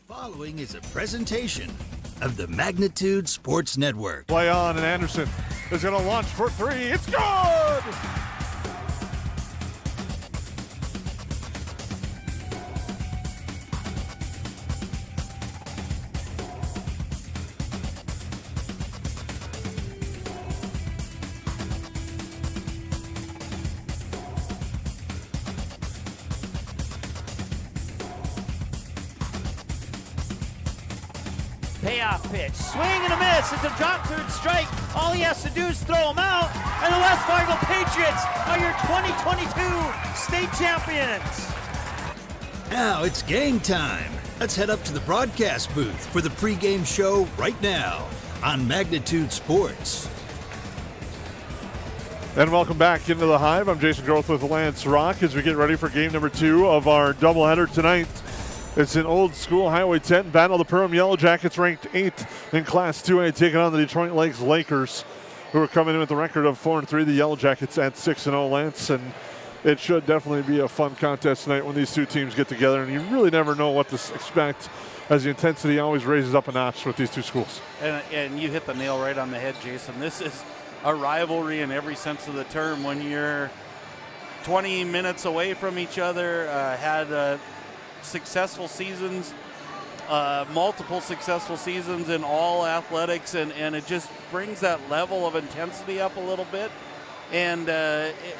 Following is a presentation of the Magnitude Sports Network. Play on, and Anderson is going to launch for three. It's good! Payoff pitch, swing and a miss. It's a drop third strike. All he has to do is throw him out, and the West Fargo Patriots are your 2022 state champions. Now it's game time. Let's head up to the broadcast booth for the pregame show right now on Magnitude Sports. And welcome back into the Hive. I'm Jason Groth with Lance Rock as we get ready for game number 2 of our doubleheader tonight. It's an old school Highway 10 battle. The Perham Yellow Jackets ranked 8th in Class 2A, taking on the Detroit Lakes Lakers, who are coming in with a record of 4-3. The Yellow Jackets at 6-0, Lance, and it should definitely be a fun contest tonight when these two teams get together, and you really never know what to expect as the intensity always raises up a notch with these two schools. And you hit the nail right on the head, Jason. This is a rivalry in every sense of the term. When you're 20 minutes away from each other, had successful seasons, multiple successful seasons in all athletics, and it just brings that level of intensity up a little bit. And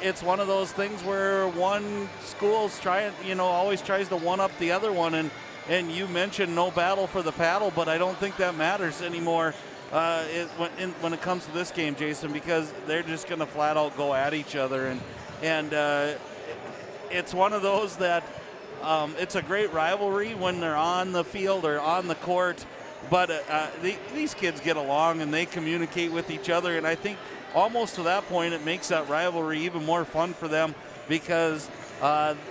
it's one of those things where one school's always tries to one up the other one, and you mentioned no battle for the paddle, but I don't think that matters anymore when it comes to this game, Jason, because they're just going to flat out go at each other, and it's one of those that it's a great rivalry when they're on the field or on the court, but these kids get along and they communicate with each other, and I think almost to that point it makes that rivalry even more fun for them because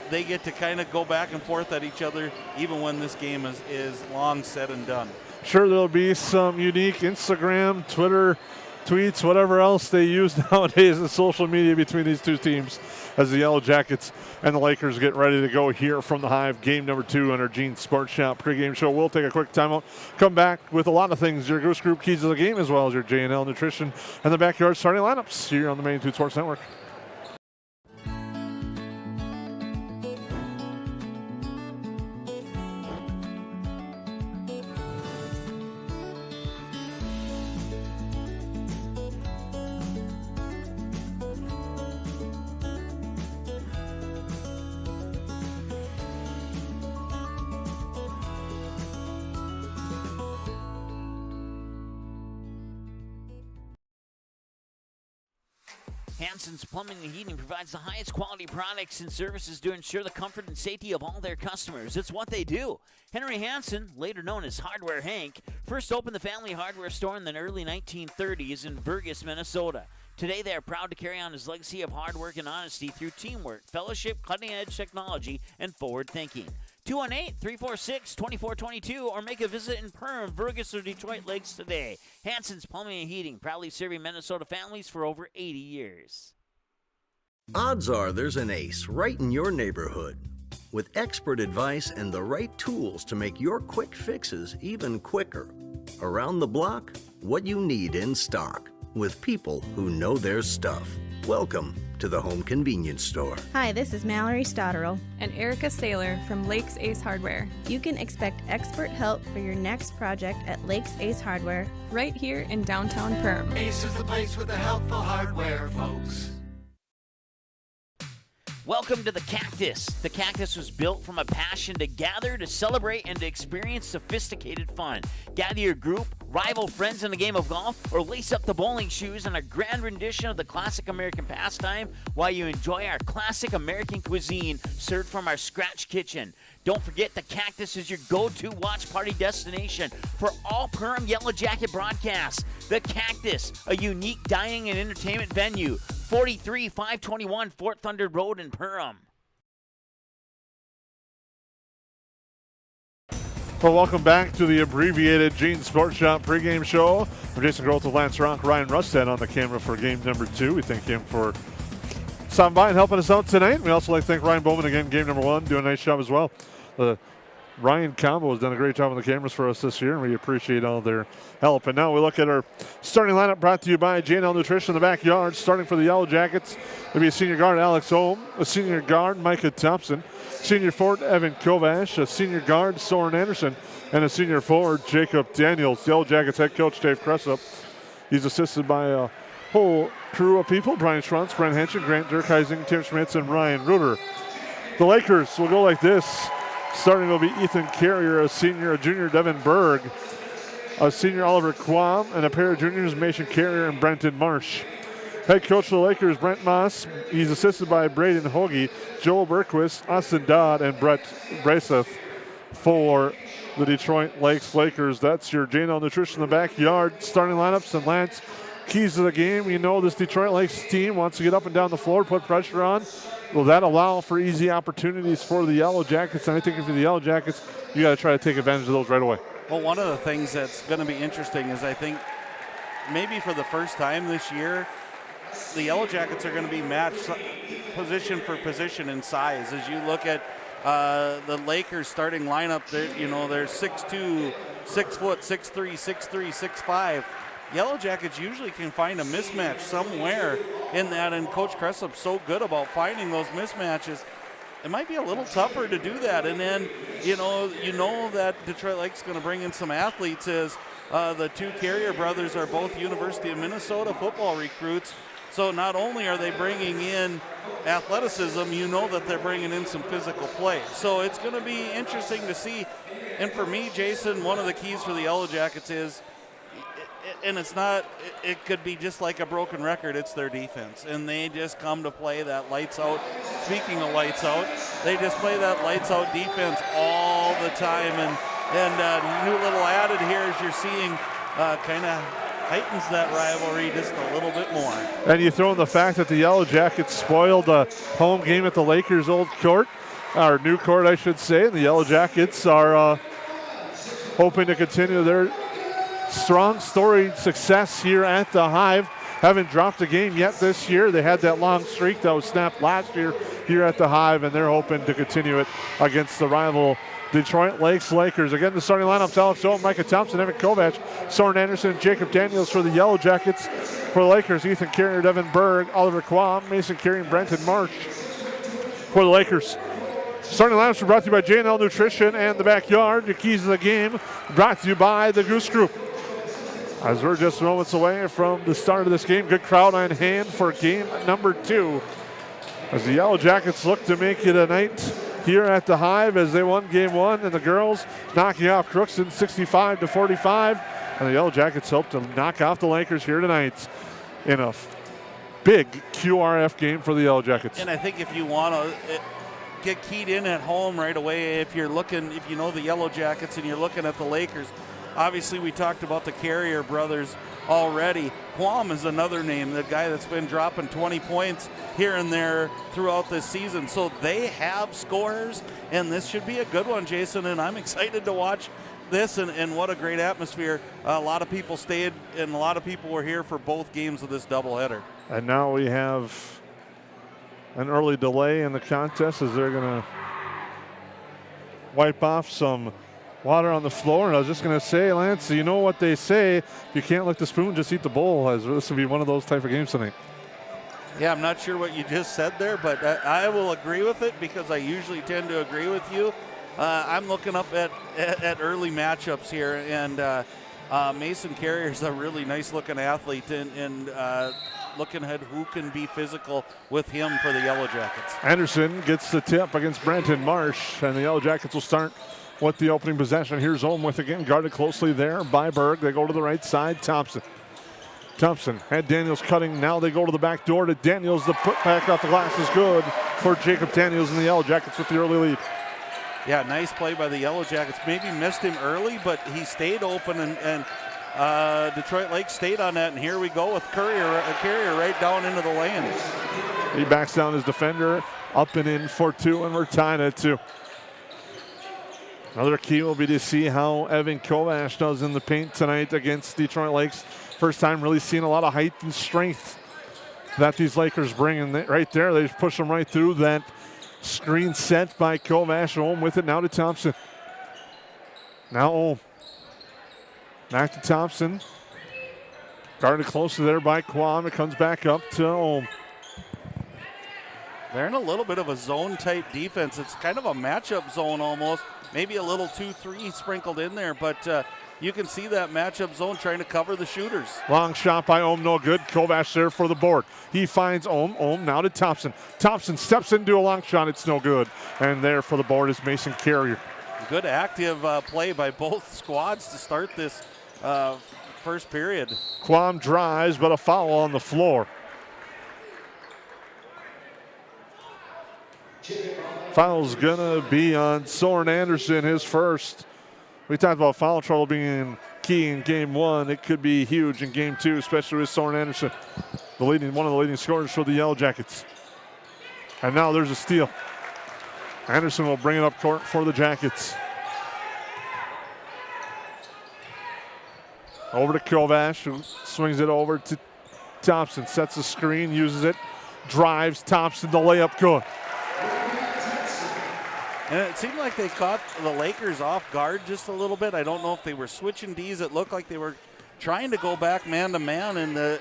they get to kind of go back and forth at each other even when this game is long said and done. Sure, there'll be some unique Instagram, Twitter tweets, whatever else they use nowadays in social media between these two teams as the Yellow Jackets and the Lakers get ready to go here from the Hive. Game number 2 on our Gene Sports Shop pregame show. We'll take a quick timeout, come back with a lot of things, your Goose Group keys to the game, as well as your J&L Nutrition and the Backyard starting lineups here on the Magnitude Sports Network. Hansen's Plumbing and Heating provides the highest quality products and services to ensure the comfort and safety of all their customers. It's what they do. Henry Hansen, later known as Hardware Hank, first opened the family hardware store in the early 1930s in Burgess, Minnesota. Today, they are proud to carry on his legacy of hard work and honesty through teamwork, fellowship, cutting-edge technology, and forward thinking. 218-346-2422 or make a visit in Perham, Burgess, or Detroit Lakes today. Hansen's Plumbing and Heating, proudly serving Minnesota families for over 80 years. Odds are there's an ace right in your neighborhood. With expert advice and the right tools to make your quick fixes even quicker. Around the block, what you need in stock. With people who know their stuff. Welcome to the Home Convenience Store. Hi, this is Mallory Stotterell and Erica Saylor from Lakes Ace Hardware. You can expect expert help for your next project at Lakes Ace Hardware, right here in downtown Perham. Ace is the place with the helpful hardware, folks. Welcome to the Cactus. The Cactus was built from a passion to gather, to celebrate, and to experience sophisticated fun. Gather your group, rival friends in a game of golf, or lace up the bowling shoes in a grand rendition of the classic American pastime while you enjoy our classic American cuisine served from our scratch kitchen. Don't forget, the Cactus is your go-to watch party destination for all Perham Yellow Jacket broadcasts. The Cactus, a unique dining and entertainment venue. 43-521 Fort Thunder Road in Perham. Well, welcome back to the abbreviated Gene Sports Shop pregame show. I'm Jason Groth with Lance Rock, Ryan Rustad on the camera for game number 2. We thank him for stopping by and helping us out tonight. We also like to thank Ryan Bowman again, game number 1, doing a nice job as well. The Ryan Combo has done a great job on the cameras for us this year, and we appreciate all their help. And now we look at our starting lineup brought to you by J&L Nutrition in the backyard. Starting for the Yellow Jackets, it'll be a senior guard, Alex Ohm, a senior guard, Micah Thompson, senior forward, Evan Kovash, a senior guard, Soren Anderson, and a senior forward, Jacob Daniels. The Yellow Jackets head coach, Dave Cressup. He's assisted by a whole crew of people: Brian Schruntz, Brent Henschen, Grant Durkheising, Tim Schmitz, and Ryan Reuter. The Lakers will go like this. Starting will be Ethan Carrier, a senior, a junior, Devin Berg, a senior, Oliver Quam, and a pair of juniors, Mason Carrier and Brenton Marsh. Head coach of the Lakers, Brent Moss. He's assisted by Braden Hoagie, Joel Berquist, Austin Dodd, and Brett Braceth for the Detroit Lakers. That's your J&L Nutrition in the backyard starting lineups. And Lance, keys to the game. You know this Detroit Lakes team wants to get up and down the floor, put pressure on. Will that allow for easy opportunities for the Yellow Jackets? And I think if you're the Yellow Jackets, you got to try to take advantage of those right away. Well, one of the things that's going to be interesting is I think maybe for the first time this year, the Yellow Jackets are going to be matched position for position in size. As you look at the Lakers starting lineup, they're 6'2", 6 foot, 6'3", 6'3", 6'5". Yellow Jackets usually can find a mismatch somewhere in that, and Coach Cressup's so good about finding those mismatches. It might be a little tougher to do that, and then you know that Detroit Lake's going to bring in some athletes, as the two Carrier brothers are both University of Minnesota football recruits. So not only are they bringing in athleticism, you know that they're bringing in some physical play. So it's going to be interesting to see. And for me, Jason, one of the keys for the Yellow Jackets is, and it could be just like a broken record, it's their defense. And they just come to play that lights out. Speaking of lights out, they just play that lights out defense all the time. And new little added here, as you're seeing, kind of heightens that rivalry just a little bit more. And you throw in the fact that the Yellow Jackets spoiled a home game at the Lakers' old court, or new court, I should say. And the Yellow Jackets are hoping to continue their strong storied success here at the Hive. Haven't dropped a game yet this year. They had that long streak that was snapped last year here at the Hive, and they're hoping to continue it against the rival Detroit Lakers. Again, the starting lineups: Alex Owen, Micah Thompson, Evan Kovac, Soren Anderson, and Jacob Daniels for the Yellow Jackets. For the Lakers, Ethan Carrier, Devin Berg, Oliver Quam, Mason Carey, and Brenton Marsh. For the Lakers, starting lineups are brought to you by J&L Nutrition and the Backyard. Your keys to the game brought to you by the Goose Group. As we're just moments away from the start of this game, good crowd on hand for game number 2. As the Yellow Jackets look to make it a night here at the Hive, as they won game 1, and the girls knocking off Crookston 65-45. And the Yellow Jackets hope to knock off the Lakers here tonight in a big QRF game for the Yellow Jackets. And I think if you want to get keyed in at home right away, if you know the Yellow Jackets and you're looking at the Lakers, obviously, we talked about the Carrier brothers already. Quam is another name, the guy that's been dropping 20 points here and there throughout this season. So they have scorers, and this should be a good one, Jason, and I'm excited to watch this, and what a great atmosphere. A lot of people stayed, and a lot of people were here for both games of this doubleheader. And now we have an early delay in the contest, as they're going to wipe off some water on the floor. And I was just going to say, Lance, you know what they say, if you can't lick the spoon, just eat the bowl. As this will be one of those type of games tonight. Yeah, I'm not sure what you just said there, but I will agree with it, because I usually tend to agree with you. I'm looking up at early matchups here, and Mason Carrier is a really nice looking athlete, and looking at who can be physical with him for the Yellow Jackets. Anderson gets the tip against Brenton Marsh, and the Yellow Jackets will start with the opening possession. Here's Ohm with again, guarded closely there by Berg. They go to the right side. Thompson had Daniels cutting. Now they go to the back door to Daniels. The put back off the glass is good for Jacob Daniels and the Yellow Jackets with the early lead. Yeah, nice play by the Yellow Jackets. Maybe missed him early, but he stayed open, and Detroit Lake stayed on that. And here we go with Carrier right down into the lane. He backs down his defender, up and in for 2, and we're tying at 2. Another key will be to see how Evan Kovash does in the paint tonight against Detroit Lakes. First time really seeing a lot of height and strength that these Lakers bring. And right there, they just push them right through that screen set by Kovash. Home with it now to Thompson. Now Ohm. Back to Thompson. Guarded close to there by Quam. It comes back up to Ohm. They're in a little bit of a zone-type defense. It's kind of a matchup zone almost. Maybe a little 2-3 sprinkled in there, but you can see that matchup zone trying to cover the shooters. Long shot by Ohm, no good. Kovac there for the board. He finds Ohm. Ohm now to Thompson. Thompson steps into a long shot. It's no good. And there for the board is Mason Carrier. Good active play by both squads to start this first period. Quam drives, but a foul on the floor. Foul's gonna be on Soren Anderson, his first. We talked about foul trouble being key in game one. It could be huge in game two, especially with Soren Anderson, one of the leading scorers for the Yellow Jackets. And now there's a steal. Anderson will bring it up court for the Jackets. Over to Kovac, who swings it over to Thompson. Sets a screen, uses it, drives. Thompson, the layup, good. And it seemed like they caught the Lakers off guard just a little bit. I don't know if they were switching Ds. It looked like they were trying to go back man to man, and the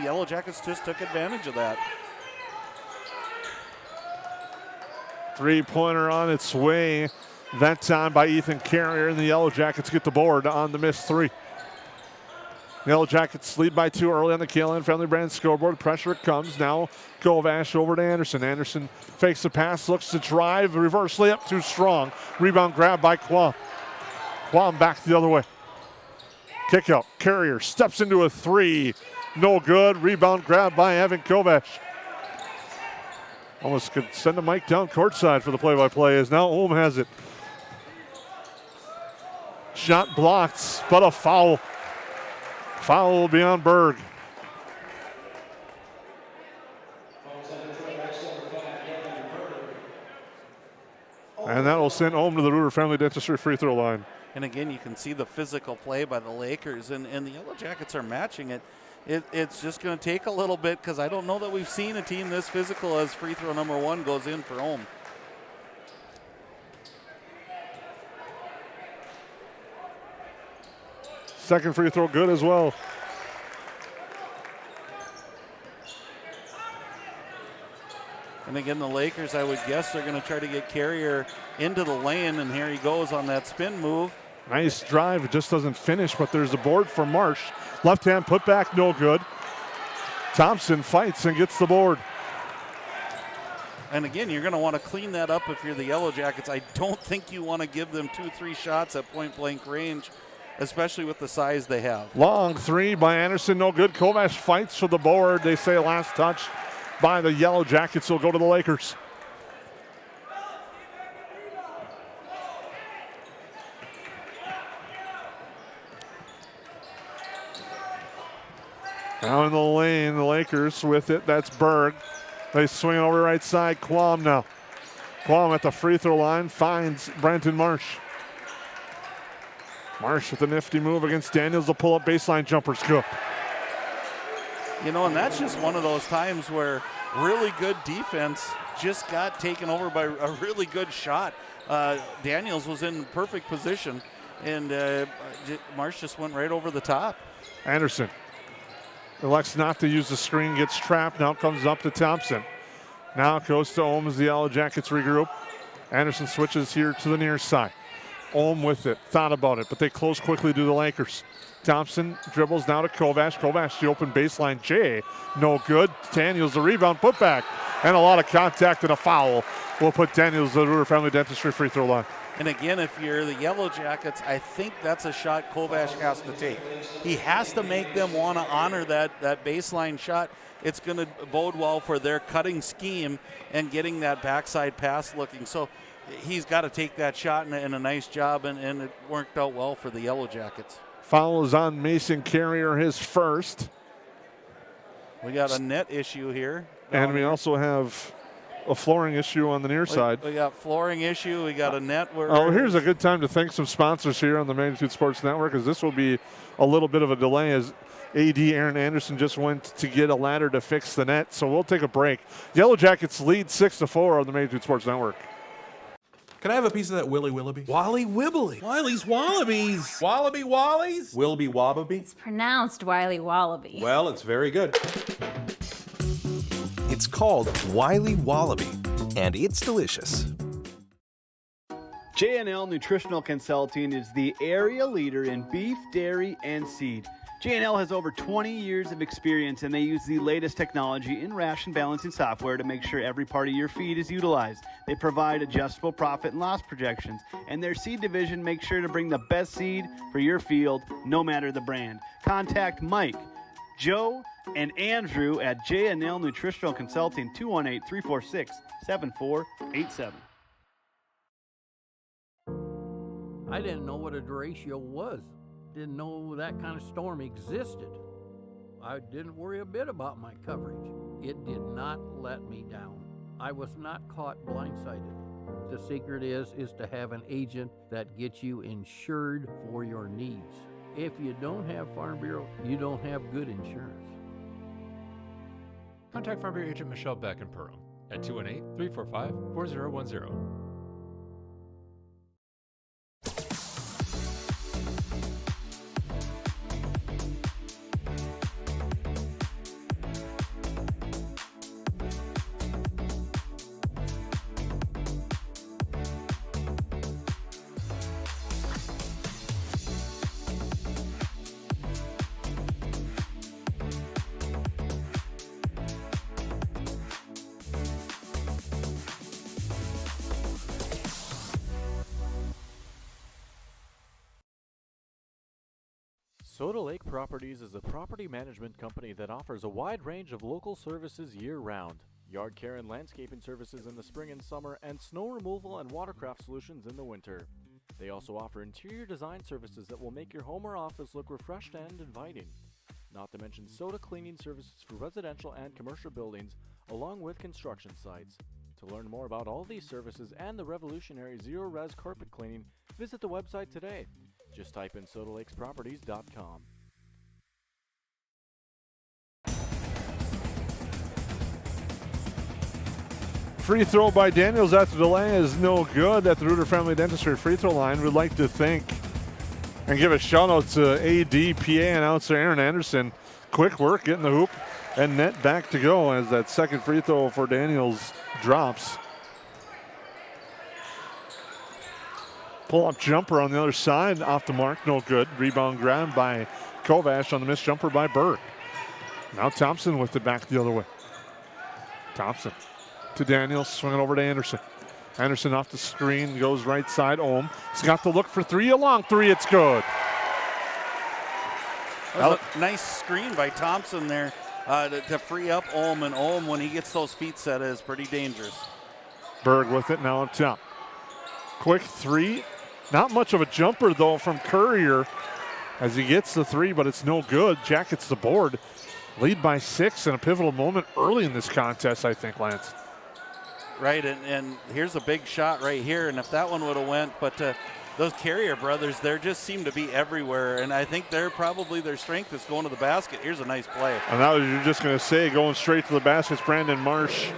Yellow Jackets just took advantage of that. Three-pointer on its way. That time by Ethan Carrier, and the Yellow Jackets get the board on the missed three. The Yellow Jackets lead by 2 early on the KLN Family Brand scoreboard. Pressure comes now. Kovac over to Anderson. Anderson fakes the pass, looks to drive. Reverse layup, too strong. Rebound grab by Quam. Quam back the other way. Kick out. Carrier steps into a three. No good. Rebound grab by Evan Kovac. Almost could send the mic down courtside for the play-by-play as now Ohm has it. Shot blocked, but a foul. Foul will be on Berg. And that will send Ohm to the Ruder Family Dentistry free throw line. And again, you can see the physical play by the Lakers, and the Yellow Jackets are matching it. It's just going to take a little bit because I don't know that we've seen a team this physical as free throw number 1 goes in for Ohm. Second free throw good as well. And again, the Lakers, I would guess they're going to try to get Carrier into the lane, and here he goes on that spin move. Nice drive, it just doesn't finish, but there's a board for Marsh. Left hand put back, no good. Thompson fights and gets the board. And again, you're going to want to clean that up if you're the Yellow Jackets. I don't think you want to give them 2-3 shots at point blank range, especially with the size they have. Long three by Anderson, no good. Kovac fights for the board. They say last touch by the Yellow Jackets will go to the Lakers. Now in the lane, the Lakers with it. That's Berg. They swing over right side. Quam now. Quam at the free throw line finds Brenton Marsh. Marsh with a nifty move against Daniels. The pull-up baseline jumper's good. You know, and that's just one of those times where really good defense just got taken over by a really good shot. Daniels was in perfect position, and Marsh just went right over the top. Anderson elects not to use the screen, gets trapped, now comes up to Thompson. Now it goes to Ohm as the Yellow Jackets regroup. Anderson switches here to the near side. Ohm with it, thought about it, but they close quickly to the Lakers. Thompson dribbles now to Kovac. Kovac, the open baseline. Jay, no good. Daniels, the rebound, put back. And a lot of contact and a foul will put Daniels, the Ruder Family Dentistry free throw line. And again, if you're the Yellow Jackets, I think that's a shot Kovac has to take. He has to make them want to honor that baseline shot. It's going to bode well for their cutting scheme and getting that backside pass looking. So he's got to take that shot and a nice job, and it worked out well for the Yellow Jackets. Foul is on Mason Carrier, his first. We got a net issue here. And we also have a flooring issue on the near side. We got flooring issue. We got a net. Here's a good time to thank some sponsors here on the Magnitude Sports Network, as this will be a little bit of a delay as AD Aaron Anderson just went to get a ladder to fix the net. So we'll take a break. Yellow Jackets lead 6-4 on the Magnitude Sports Network. Can I have a piece of that Willy Willoughby? Wally Wibbly. Wiley's Wallabies. Wallaby Wallies. Wilby Wababy. It's pronounced Wiley Wallaby. Well, it's very good. It's called Wiley Wallaby, and it's delicious. J&L Nutritional Consulting is the area leader in beef, dairy, and seed. J&L has over 20 years of experience, and they use the latest technology in ration balancing software to make sure every part of your feed is utilized. They provide adjustable profit and loss projections, and their seed division makes sure to bring the best seed for your field, no matter the brand. Contact Mike, Joe, and Andrew at J&L Nutritional Consulting, 218-346-7487. I didn't know what a derecho was. Didn't know that kind of storm existed. I didn't worry a bit about my coverage. It did not let me down. I was not caught blindsided. The secret is to have an agent that gets you insured for your needs. If you don't have Farm Bureau, you don't have good insurance. Contact Farm Bureau agent Michelle Beck in Perham at 218-345-4010. Soda Lake Properties is a property management company that offers a wide range of local services year-round. Yard care and landscaping services in the spring and summer, and snow removal and watercraft solutions in the winter. They also offer interior design services that will make your home or office look refreshed and inviting. Not to mention soda cleaning services for residential and commercial buildings, along with construction sites. To learn more about all these services and the revolutionary zero-res carpet cleaning, visit the website today. Just type in SodaLakesProperties.com. Free throw by Daniels after delay is no good at the Reuter Family Dentistry free throw line. We'd like to thank and give a shout out to ADPA announcer Aaron Anderson. Quick work getting the hoop and net back to go as that second free throw for Daniels drops. Pull-up jumper on the other side, off the mark, no good. Rebound grab by Kovash on the missed jumper by Berg. Now Thompson with it back the other way. Thompson to Daniels, swinging over to Anderson. Anderson off the screen, goes right side. Ohm. He's got the look for three, a long three, it's good. That was a nice screen by Thompson there to free up Ohm, and Ohm, when he gets those feet set, is pretty dangerous. Berg with it now up top. Quick three. Not much of a jumper, though, from Courier as he gets the three, but it's no good. Jackets the board. Lead by 6 in a pivotal moment early in this contest, I think, Lance. Right, and here's a big shot right here, and if that one would have went, but those Carrier brothers, they just seem to be everywhere, and I think they're probably their strength is going to the basket. Here's a nice play. And now you're just going to say going straight to the basket, it's Brandon Marsh.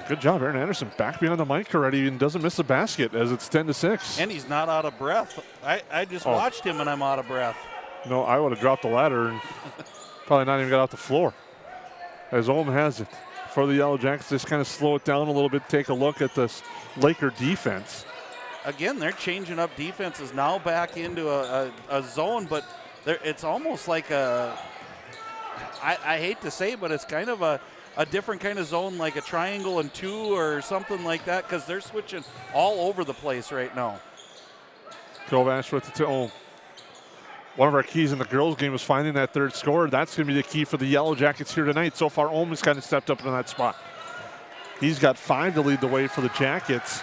Good job, Aaron Anderson back behind the mic already and doesn't miss a basket as it's 10-6. And he's not out of breath. I just watched him and I'm out of breath. No, I would have dropped the ladder and probably not even got off the floor. As Ohm has it for the Yellow Jackets, just kind of slow it down a little bit, take a look at this Laker defense. Again, they're changing up defenses now back into a zone, but it's almost like I hate to say it, but it's kind of a different kind of zone, like a triangle and two or something like that, because they're switching all over the place right now. Kovash with it to Ohm. One of our keys in the girls' game was finding that third scorer. That's going to be the key for the Yellow Jackets here tonight. So far, Ohm has kind of stepped up in that spot. He's got 5 to lead the way for the Jackets.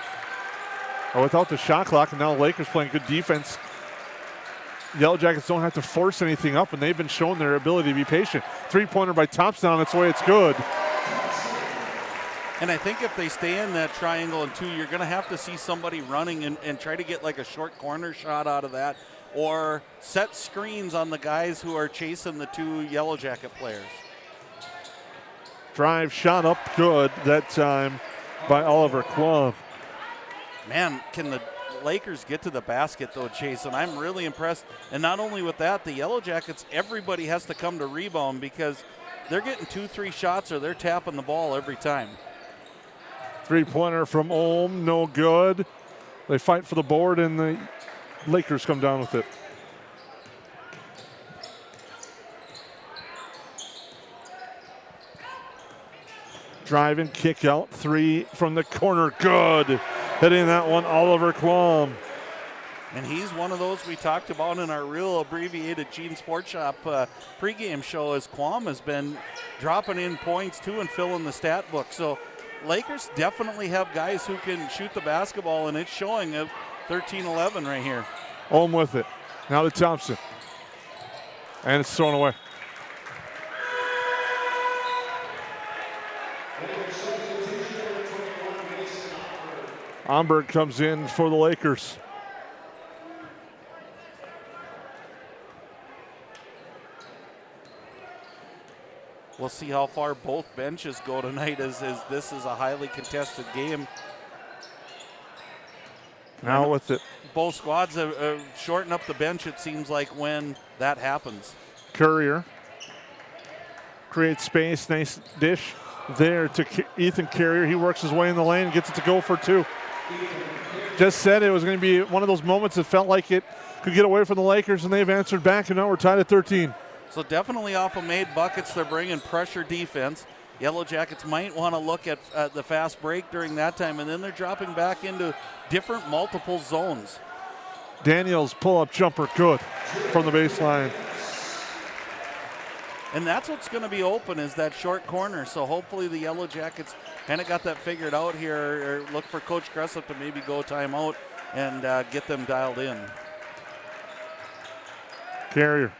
Without the shot clock, and now the Lakers playing good defense. Yellow Jackets don't have to force anything up, and they've been showing their ability to be patient. Three-pointer by Thompson on its way. It's good. And I think if they stay in that triangle and two, you're going to have to see somebody running and try to get like a short corner shot out of that, or set screens on the guys who are chasing the two Yellow Jacket players. Drive shot up good that time by Oliver Quam. Man, can the Lakers get to the basket, though, Jason? I'm really impressed. And not only with that, the Yellow Jackets, everybody has to come to rebound because they're getting 2-3 shots or they're tapping the ball every time. Three-pointer from Ulm, no good. They fight for the board, and the Lakers come down with it. Driving, kick out, three from the corner, good. Hitting that one, Oliver Quam. And he's one of those we talked about in our real abbreviated Gene Sports Shop pregame show, as Quam has been dropping in points too and filling the stat book. So Lakers definitely have guys who can shoot the basketball, and it's showing at 13-11 right here. Home with it. Now to Thompson. And it's thrown away. Omberg comes in for the Lakers. We'll see how far both benches go tonight, as this is a highly contested game. Now with it. Both squads have shortened up the bench, it seems like, when that happens. Courier creates space, nice dish there to Ethan Carrier. He works his way in the lane, gets it to go for two. Just said it was going to be one of those moments that felt like it could get away from the Lakers, and they've answered back, and now we're tied at 13. So definitely off of made buckets, they're bringing pressure defense. Yellow Jackets might want to look at the fast break during that time, and then they're dropping back into different multiple zones. Daniels pull-up jumper, good from the baseline. And that's what's going to be open, is that short corner. So hopefully the Yellow Jackets kind of got that figured out here, or look for Coach Cressup to maybe go timeout and get them dialed in. Carrier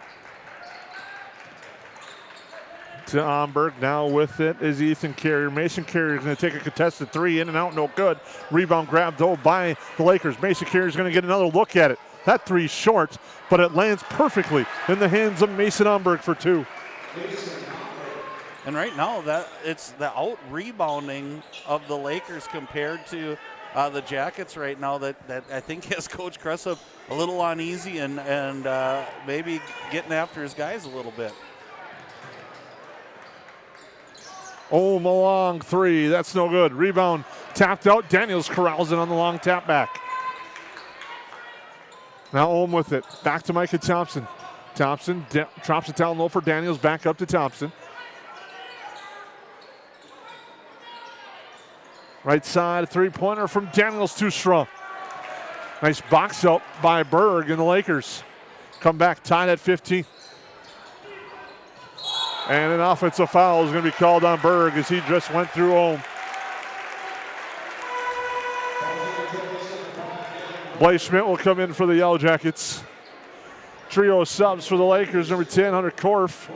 to Omberg. Now with it is Ethan Carrier. Mason Carrier is going to take a contested three, in and out, no good. Rebound grabbed though by the Lakers. Mason Carrier is going to get another look at it. That three's short, but it lands perfectly in the hands of Mason Omberg for two. And right now, that it's the out rebounding of the Lakers compared to the Jackets right now that I think has Coach Cressup a little uneasy and maybe getting after his guys a little bit. Oh, long three. That's no good. Rebound tapped out. Daniels corrals it on the long tap back. Now Ohm with it. Back to Micah Thompson. Thompson drops it down low for Daniels. Back up to Thompson. Right side, three-pointer from Daniels, too strong. Nice box out by Berg and the Lakers. Come back, tied at 15. And an offensive foul is going to be called on Berg as he just went through Ohm. Blaze Schmidt will come in for the Yellow Jackets. Trio subs for the Lakers, number 10, Hunter Korf.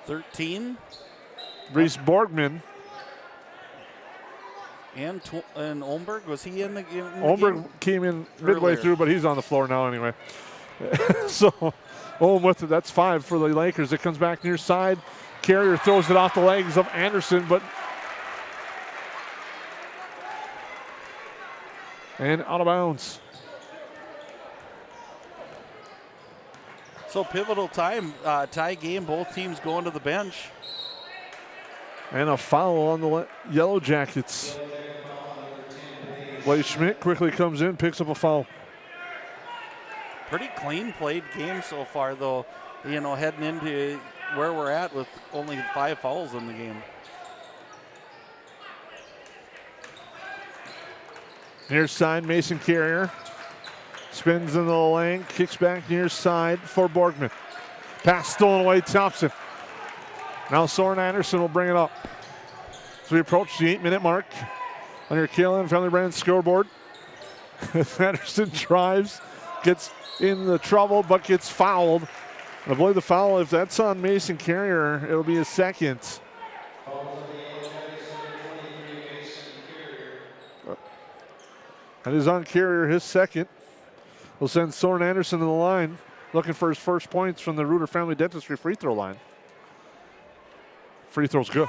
13. Reese Borgman. And Olmberg, was he in the game? Olmberg came in midway through, but he's on the floor now anyway. So Olm with it, that's 5 for the Lakers. It comes back near side. Carrier throws it off the legs of Anderson, but and out of bounds. So pivotal time, tie game, both teams going to the bench. And a foul on the Yellow Jackets. Blaze Schmidt quickly comes in, picks up a foul. Pretty clean played game so far, though, you know, heading into where we're at with only 5 fouls in the game. Near side, Mason Carrier. Spins in the lane, kicks back near side for Borgman. Pass stolen away, Thompson. Now Soren Anderson will bring it up. So we approach the 8-minute mark on your KLM Family Brand scoreboard. Anderson drives, gets in the trouble, but gets fouled. I believe the foul, if that's on Mason Carrier, it'll be his second. That is on Carrier, his second. We'll send Soren Anderson to the line, looking for his first points from the Reuter Family Dentistry free throw line. Free throw's good.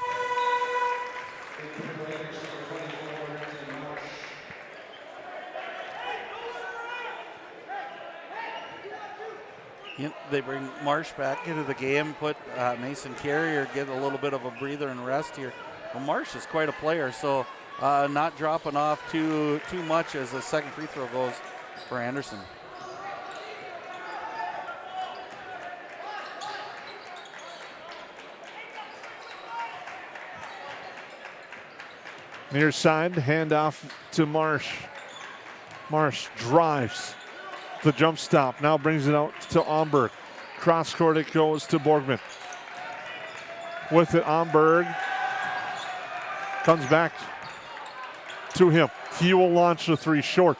They bring Marsh back into the game, put Mason Carrier, get a little bit of a breather and rest here. Well, Marsh is quite a player, so not dropping off too much as the second free throw goes for Anderson. Near side, handoff to Marsh. Marsh drives the jump stop. Now brings it out to Omberg. Cross court it goes to Borgman. With it, Omberg comes back to him. He will launch the three short.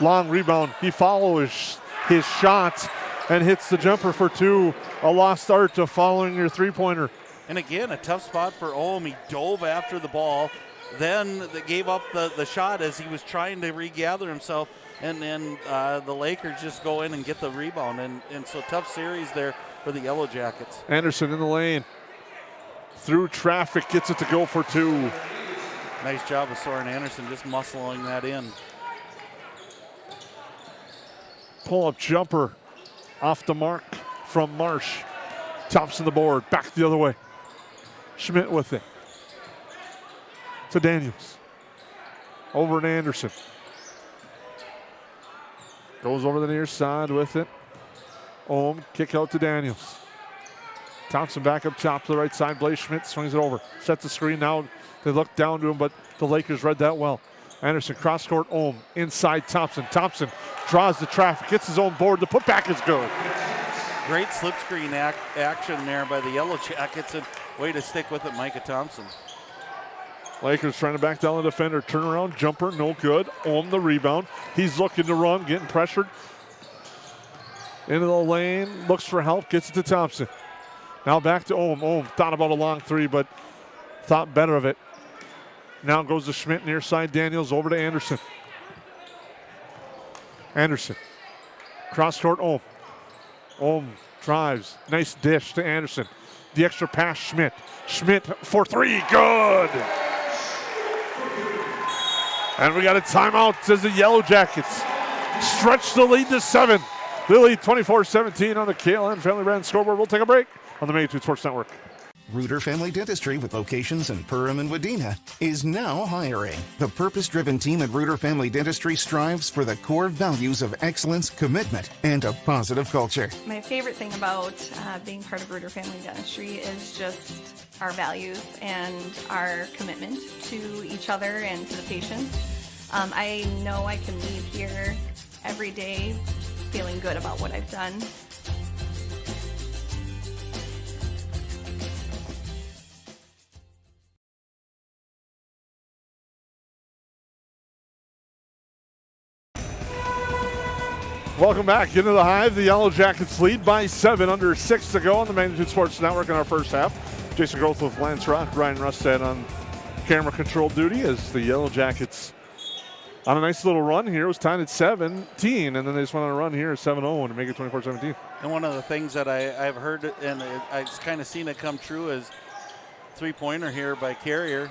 Long rebound. He follows his shot and hits the jumper for two. A lost start to following your three-pointer. And again, a tough spot for Ohm. He dove after the ball. Then they gave up the shot as he was trying to regather himself, and then the Lakers just go in and get the rebound. And so tough series there for the Yellow Jackets. Anderson in the lane. Through traffic, gets it to go for two. Nice job of Soren Anderson just muscling that in. Pull-up jumper off the mark from Marsh. Thompson the board, back the other way. Schmidt with it. To Daniels. Over to Anderson. Goes over the near side with it. Ohm, kick out to Daniels. Thompson back up top to the right side. Blaze Schmidt swings it over. Sets the screen. Now they look down to him, but the Lakers read that well. Anderson cross court. Ohm inside Thompson. Thompson draws the traffic. Gets his own board. The putback is good. Great slip screen action there by the Yellow Jackets, and way to stick with it, Micah Thompson. Lakers trying to back down the defender. Turnaround jumper, no good. Ohm the rebound. He's looking to run, getting pressured. Into the lane, looks for help, gets it to Thompson. Now back to Ohm. Ohm thought about a long three, but thought better of it. Now goes to Schmidt near side. Daniels over to Anderson. Anderson. Cross court, Ohm. Ohm drives. Nice dish to Anderson. The extra pass, Schmidt. Schmidt for three, good. And we got a timeout as the Yellow Jackets stretch the lead to 7. They lead 24-17 on the KLN Family Brand scoreboard. We'll take a break on the Magnitude Sports Network. Reuter Family Dentistry, with locations in Perham and Wadena, is now hiring. The purpose-driven team at Reuter Family Dentistry strives for the core values of excellence, commitment, and a positive culture. My favorite thing about being part of Reuter Family Dentistry is just our values and our commitment to each other and to the patients. I know I can leave here every day feeling good about what I've done. Welcome back into the Hive. The Yellow Jackets lead by 7, under 6 to go on the Magnitude Sports Network in our first half. Jason Groth with Lance Rock, Ryan Rustad on camera control duty as the Yellow Jackets on a nice little run here. It was tied at 17, and then they just went on a run here at 7-0 to make it 24-17. And one of the things that I've heard and I've kind of seen it come true is three-pointer here by Carrier.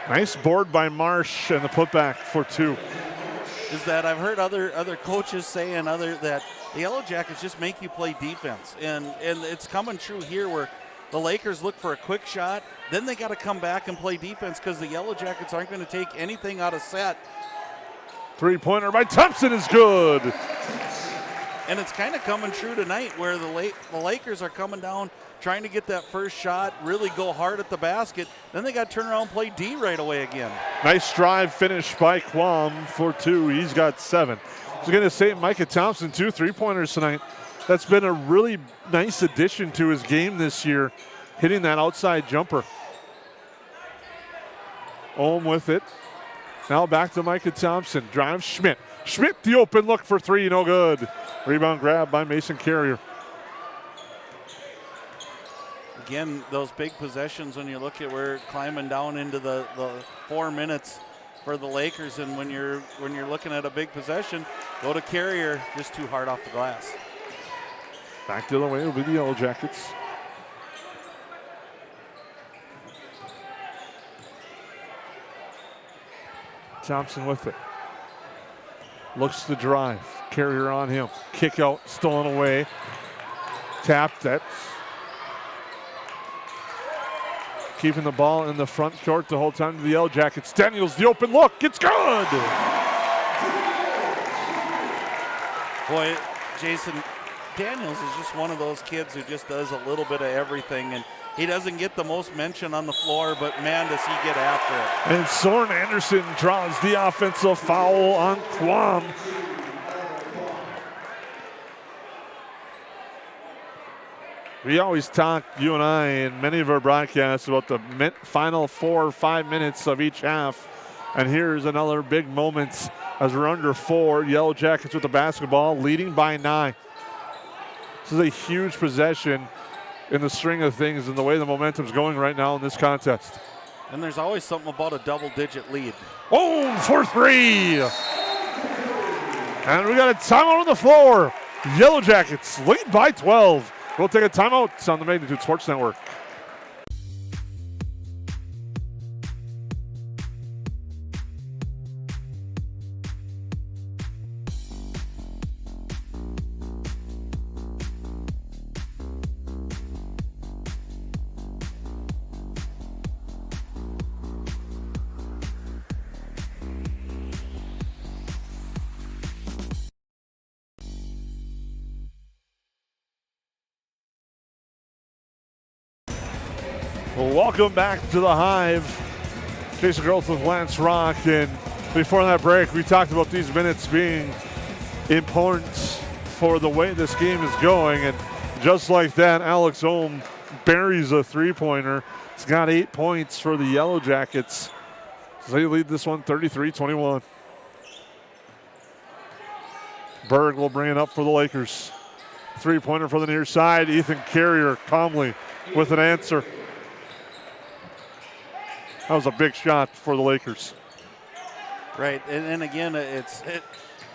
Nice board by Marsh and the putback for two. Is that I've heard other coaches saying that the Yellow Jackets just make you play defense, and it's coming true here where the Lakers look for a quick shot, then they got to come back and play defense because the Yellow Jackets aren't going to take anything out of set. Three-pointer by Thompson is good. And it's kind of coming true tonight where the Lakers are coming down trying to get that first shot, really go hard at the basket. Then they got to turn around and play D right away again. Nice drive finish by Quam for two. He's got 7. I was going to say Micah Thompson, 2 3-pointers tonight. That's been a really nice addition to his game this year, hitting that outside jumper. Ohm with it. Now back to Micah Thompson. Drives Schmidt. Schmidt, the open look for 3, no good. Rebound grab by Mason Carrier. Again, those big possessions when you look at we're climbing down into the 4 minutes for the Lakers, and when you're looking at a big possession, go to Carrier, just too hard off the glass. Back the other way will be the Yellow Jackets. Thompson with it. Looks to drive. Carrier on him. Kick out, stolen away. Tapped. That's keeping the ball in the front court the whole time to the Yellow Jackets. Daniels, the open look. It's good. Boy, Jason, Daniels is just one of those kids who just does a little bit of everything, and he doesn't get the most mention on the floor, but man, does he get after it. And Soren Anderson draws the offensive foul on Quam. We always talk, you and I, in many of our broadcasts about the final 4 or 5 minutes of each half. And here's another big moment as we're under 4. Yellow Jackets with the basketball, leading by 9. This is a huge possession in the string of things and the way the momentum's going right now in this contest. And there's always something about a double-digit lead. Oh, for 3. And we got a timeout on the floor. Yellow Jackets lead by 12. We'll take a timeout on the Magnitude Sports Network. Well, welcome back to the Hive. Jason Growth with Lance Rock. And before that break, we talked about these minutes being important for the way this game is going. And just like that, Alex Ohm buries a three-pointer. He's got 8 points for the Yellow Jackets. So they lead this one 33-21. Berg will bring it up for the Lakers. Three-pointer for the near side. Ethan Carrier calmly with an answer. That was a big shot for the Lakers. Right, and again, it's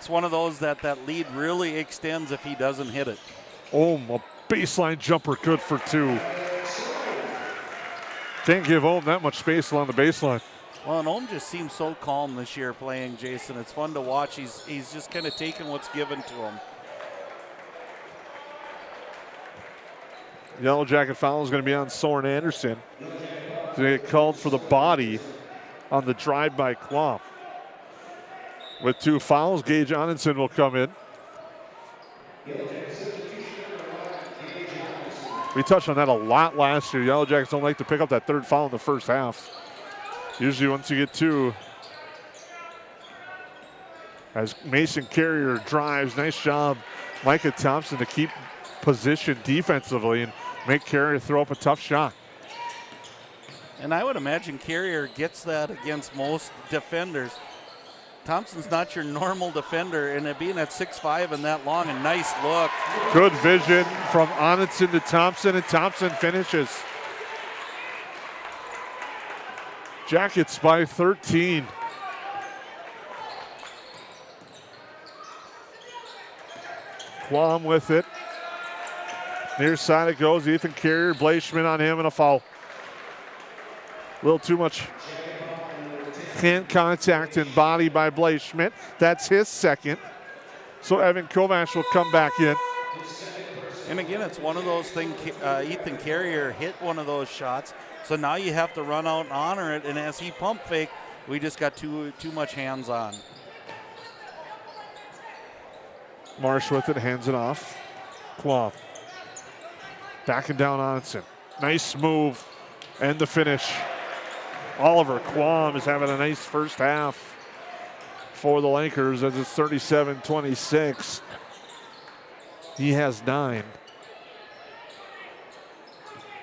one of those that lead really extends if he doesn't hit it. Ohm, a baseline jumper, good for 2. Can't give Ohm that much space along the baseline. Well, and Ohm just seems so calm this year playing, Jason. It's fun to watch. He's just kind of taking what's given to him. Yellow Jacket foul is going to be on Soren Anderson. They get called for the body on the drive by Klomp. With 2 fouls, Gage Onenson will come in. We touched on that a lot last year. Yellow Jackets don't like to pick up that 3rd foul in the first half. Usually once you get 2. As Mason Carrier drives, nice job, Micah Thompson, to keep position defensively and make Carrier throw up a tough shot. And I would imagine Carrier gets that against most defenders. Thompson's not your normal defender, and it being at 6'5" and that long, a nice look. Good vision from Onenson to Thompson, and Thompson finishes. Jackets by 13. Quam with it. Near side it goes. Ethan Carrier, Bleichman on him, and a foul. A little too much hand contact and body by Bleichman. That's his 2nd. So Evan Kovash will come back in. And again, it's one of those things, Ethan Carrier hit one of those shots. So now you have to run out and honor it. And as he pump fake, we just got too much hands on. Marsh with it, hands it off. Quam. Backing down Onenson. Nice move and the finish. Oliver Quam is having a nice first half for the Lakers as it's 37-26. He has 9.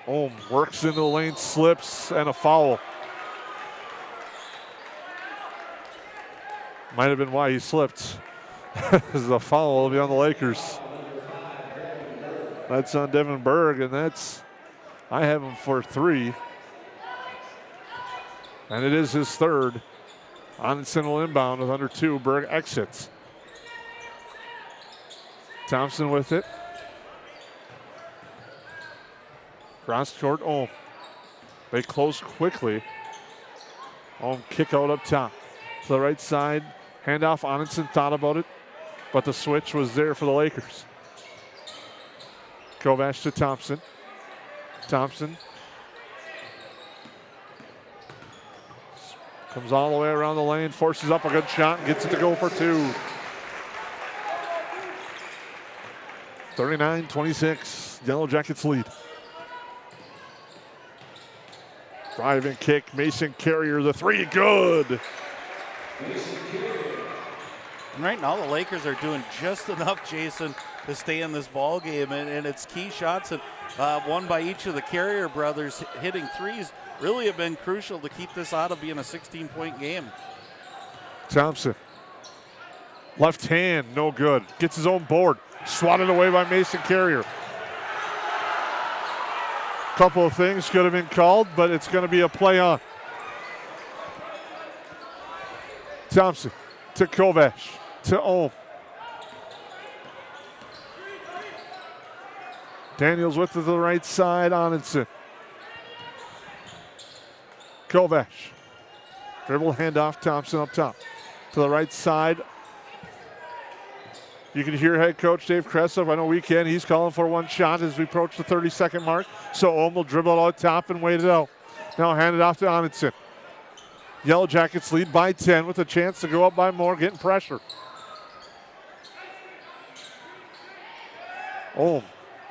Ohm works into the lane, slips, and a foul. Might have been why he slipped. The foul will be on the Lakers. That's on Devin Berg, and I have him for 3. And it is his 3rd. Onenson will inbound with under 2. Berg exits. Thompson with it. Cross court, Ohm. They close quickly. Ohm kick out up top. To the right side, Handoff, Onenson thought about it, but the switch was there for the Lakers. Kovac to Thompson. Thompson comes all the way around the lane, forces up a good shot, and gets it to go for two. 39-26, Yellow Jackets lead. Driving kick, Mason Carrier, the three, good. And right now the Lakers are doing just enough, Jason, to stay in this ball game, and it's key shots, and one by each of the Carrier brothers hitting threes really have been crucial to keep this out of being a 16-point game. Thompson, left hand, no good. Gets his own board, swatted away by Mason Carrier. Couple of things could have been called, but it's going to be a play on. Thompson to Kovac to Ohm. Daniels with it to the right side, Onenson. Kovac. Dribble handoff, Thompson up top. To the right side. You can hear head coach Dave Kresov. I know we can. He's calling for one shot as we approach the 30-second mark. So Ohm will dribble it out top and wait it out. Now hand it off to Onenson. Yellow Jackets lead by 10 with a chance to go up by more, getting pressure. Ohm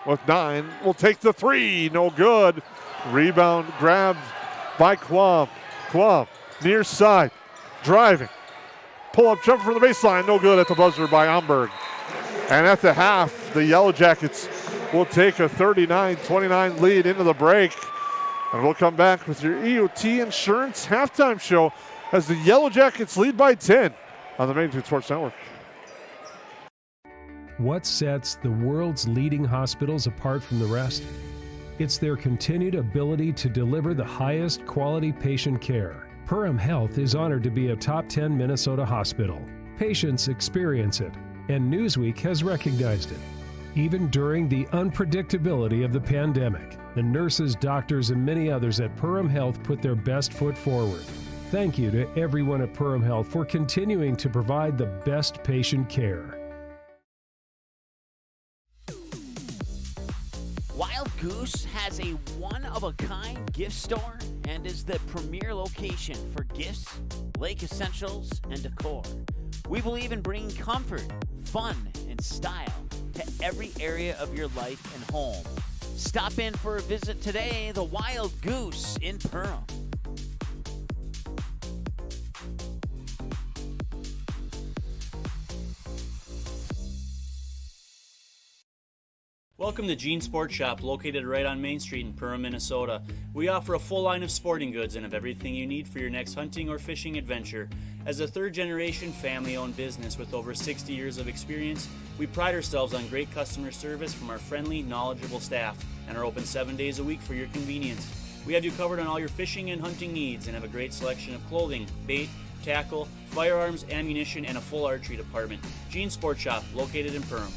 with 9 will take the three. No good. Rebound grabbed by Quam. Quam near side. Driving. Pull up jumper from the baseline. No good at the buzzer by Omberg. And at the half, the Yellow Jackets will take a 39-29 lead into the break. And we'll come back with your EOT Insurance halftime show as the Yellow Jackets lead by 10 on the Magnitude Sports Network. What sets the world's leading hospitals apart from the rest? It's their continued ability to deliver the highest quality patient care. Perham Health is honored to be a top 10 Minnesota hospital. Patients experience it, and Newsweek has recognized it. Even during the unpredictability of the pandemic, the nurses, doctors, and many others at Perham Health put their best foot forward. Thank you to everyone at Perham Health for continuing to provide the best patient care. Wild Goose has a one-of-a-kind gift store and is the premier location for gifts, lake essentials, and decor. We believe in bringing comfort, fun, and style to every area of your life and home. Stop in for a visit today, the Wild Goose in Perham. Welcome to Gene Sports Shop, located right on Main Street in Perham, Minnesota. We offer a full line of sporting goods and have everything you need for your next hunting or fishing adventure. As a third-generation family-owned business with over 60 years of experience, we pride ourselves on great customer service from our friendly, knowledgeable staff and are open 7 days a week for your convenience. We have you covered on all your fishing and hunting needs and have a great selection of clothing, bait, tackle, firearms, ammunition, and a full archery department. Gene Sports Shop, located in Perham.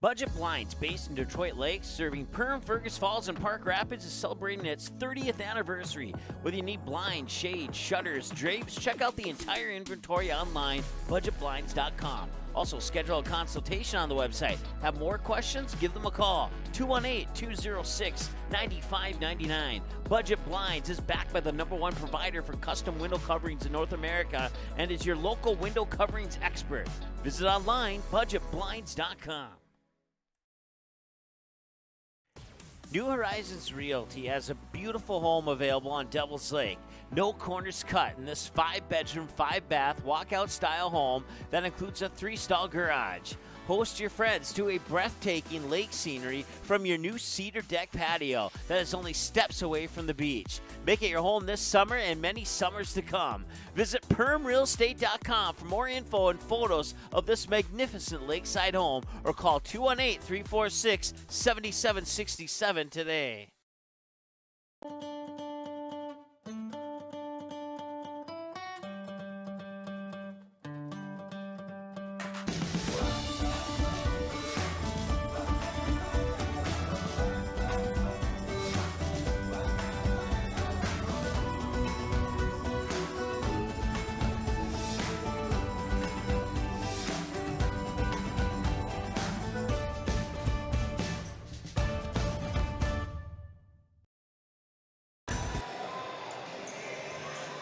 Budget Blinds, based in Detroit Lakes, serving Perham, Fergus Falls, and Park Rapids, is celebrating its 30th anniversary. Whether you need blinds, shades, shutters, drapes, check out the entire inventory online, budgetblinds.com. Also, schedule a consultation on the website. Have more questions? Give them a call, 218-206-9599. Budget Blinds is backed by the #1 provider for custom window coverings in North America and is your local window coverings expert. Visit online, budgetblinds.com. New Horizons Realty has a beautiful home available on Devil's Lake. No corners cut in this 5-bedroom, 5-bath, walkout-style home that includes a 3-stall garage. Host your friends to a breathtaking lake scenery from your new cedar deck patio that is only steps away from the beach. Make it your home this summer and many summers to come. Visit PermRealEstate.com for more info and photos of this magnificent lakeside home or call 218-346-7767 today.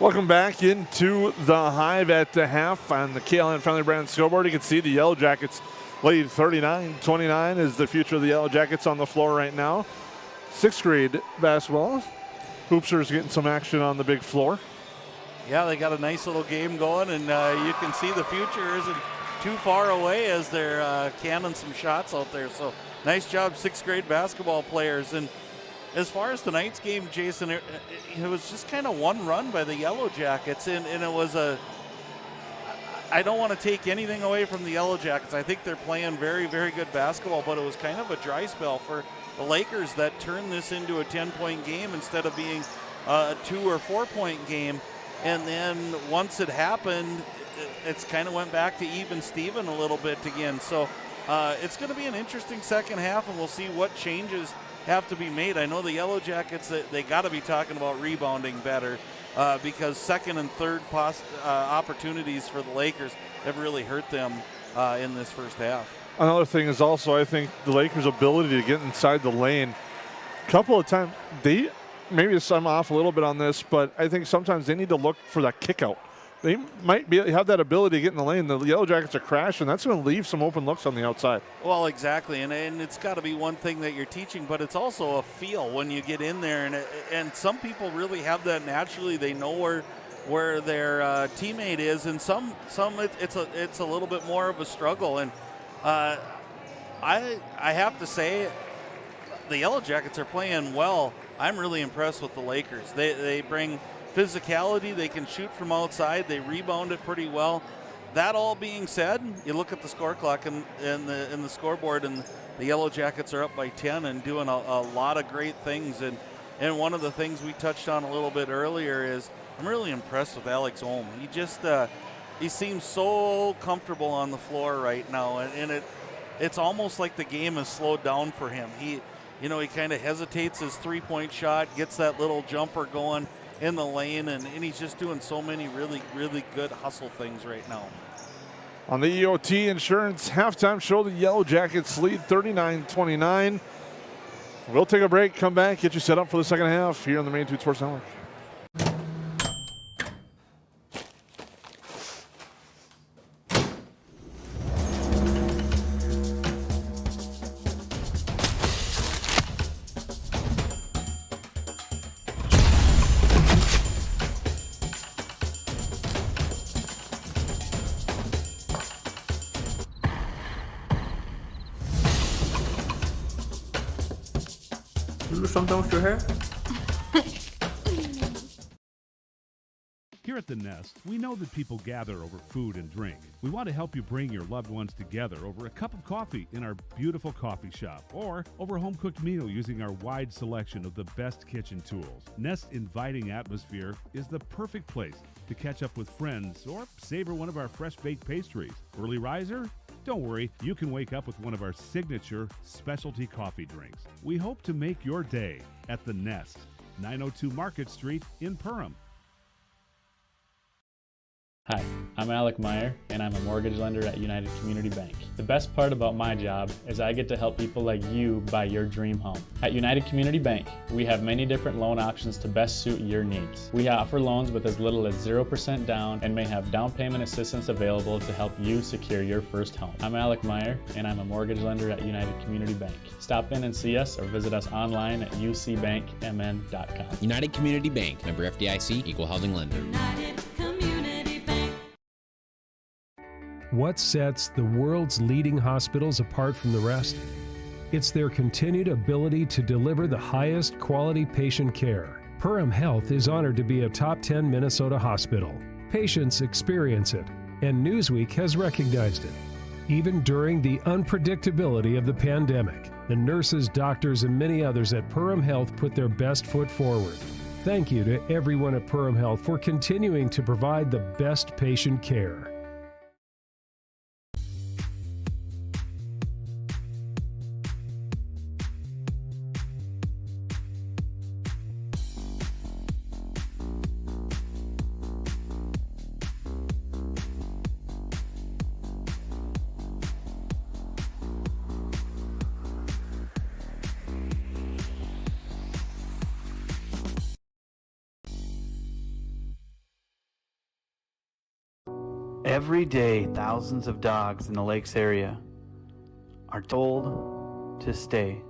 Welcome back into the Hive at the half on the KLN Family Brand scoreboard. You can see the Yellow Jackets lead 39-29 is the future of the Yellow Jackets on the floor right now. 6th grade basketball. Hoopsters getting some action on the big floor. Yeah, they got a nice little game going, and you can see the future isn't too far away as they're canning some shots out there. So nice job, 6th grade basketball players. And as far as tonight's game, Jason, it was just kind of one run by the Yellow Jackets, and it was I don't want to take anything away from the Yellow Jackets. I think they're playing very, very good basketball, but it was kind of a dry spell for the Lakers that turned this into a 10-point game instead of being a 2 or 4-point game. And then once it happened, it's kind of went back to even Steven a little bit again. So it's going to be an interesting second half, and we'll see what changes have to be made. I know the Yellow Jackets, they got to be talking about rebounding better because second and third opportunities for the Lakers have really hurt them in this first half. Another thing is also, I think, the Lakers' ability to get inside the lane. A couple of times, maybe I'm off a little bit on this, but I think sometimes they need to look for that kick out. They might have that ability to get in the lane. The Yellow Jackets are crashing. That's going to leave some open looks on the outside. Well, exactly, and it's got to be one thing that you're teaching, but it's also a feel when you get in there, and some people really have that naturally. They know where their teammate is, and some it's a little bit more of a struggle. And I have to say, the Yellow Jackets are playing well. I'm really impressed with the Lakers. They bring physicality. They can shoot from outside. They rebound it pretty well. That all being said, you look at the score clock and the scoreboard, and the Yellow Jackets are up by 10 and doing a lot of great things. And one of the things we touched on a little bit earlier is I'm really impressed with Alex Ohm. He just he seems so comfortable on the floor right now, and it's almost like the game has slowed down for him. He kind of hesitates his three-point shot, gets that little jumper going in the lane, and he's just doing so many really, really good hustle things right now. On the EOT Insurance halftime show, the Yellow Jackets lead 39-29. We'll take a break, come back, get you set up for the second half here on the Main Tooth Sports Network. Something with your hair? Here at The Nest, we know that people gather over food and drink. We want to help you bring your loved ones together over a cup of coffee in our beautiful coffee shop, or over a home-cooked meal using our wide selection of the best kitchen tools. Nest's inviting atmosphere is the perfect place to catch up with friends or savor one of our fresh-baked pastries. Early riser? Don't worry, you can wake up with one of our signature specialty coffee drinks. We hope to make your day at The Nest, 902 Market Street in Perham. Hi, I'm Alec Meyer, and I'm a mortgage lender at United Community Bank. The best part about my job is I get to help people like you buy your dream home. At United Community Bank, we have many different loan options to best suit your needs. We offer loans with as little as 0% down and may have down payment assistance available to help you secure your first home. I'm Alec Meyer, and I'm a mortgage lender at United Community Bank. Stop in and see us or visit us online at ucbankmn.com. United Community Bank, member FDIC, equal housing lender. What sets the world's leading hospitals apart from the rest? It's their continued ability to deliver the highest quality patient care. Perham Health is honored to be a top 10 Minnesota hospital. Patients experience it, and Newsweek has recognized it. Even during the unpredictability of the pandemic, the nurses, doctors, and many others at Perham Health put their best foot forward. Thank you to everyone at Perham Health for continuing to provide the best patient care. Every day, thousands of dogs in the lakes area are told to stay.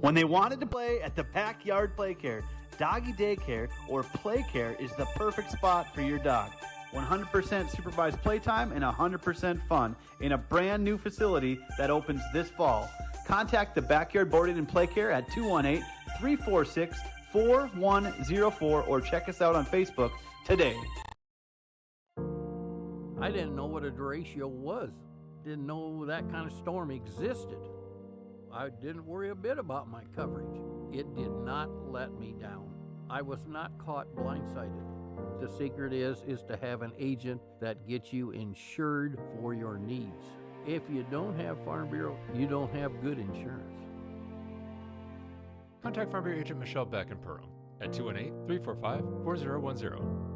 When they wanted to play at the Backyard Play Care, Doggy Daycare, or Play Care is the perfect spot for your dog. 100% supervised playtime and 100% fun in a brand new facility that opens this fall. Contact the Backyard Boarding and Play Care at 218-346-4104 or check us out on Facebook today. I didn't know what a derecho was. Didn't know that kind of storm existed. I didn't worry a bit about my coverage. It did not let me down. I was not caught blindsided. The secret is to have an agent that gets you insured for your needs. If you don't have Farm Bureau, you don't have good insurance. Contact Farm Bureau agent Michelle Beck in Perham at 218-345-4010.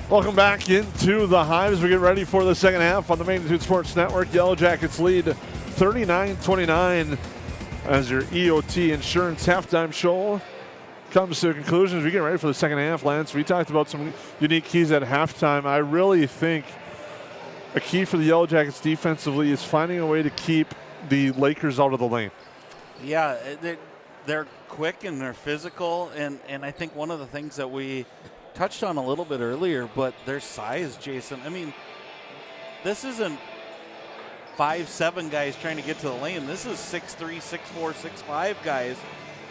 Welcome back into the Hive as we get ready for the second half on the Magnitude Sports Network. Yellow Jackets lead 39-29 as your EOT Insurance halftime show comes to a conclusion as we get ready for the second half. Lance, we talked about some unique keys at halftime. I really think a key for the Yellow Jackets defensively is finding a way to keep the Lakers out of the lane. Yeah, they're quick and they're physical, and I think one of the things that we touched on a little bit earlier, but their size, Jason. I mean, this isn't 5'7" guys trying to get to the lane. This is 6'3", 6'4", 6'5" guys,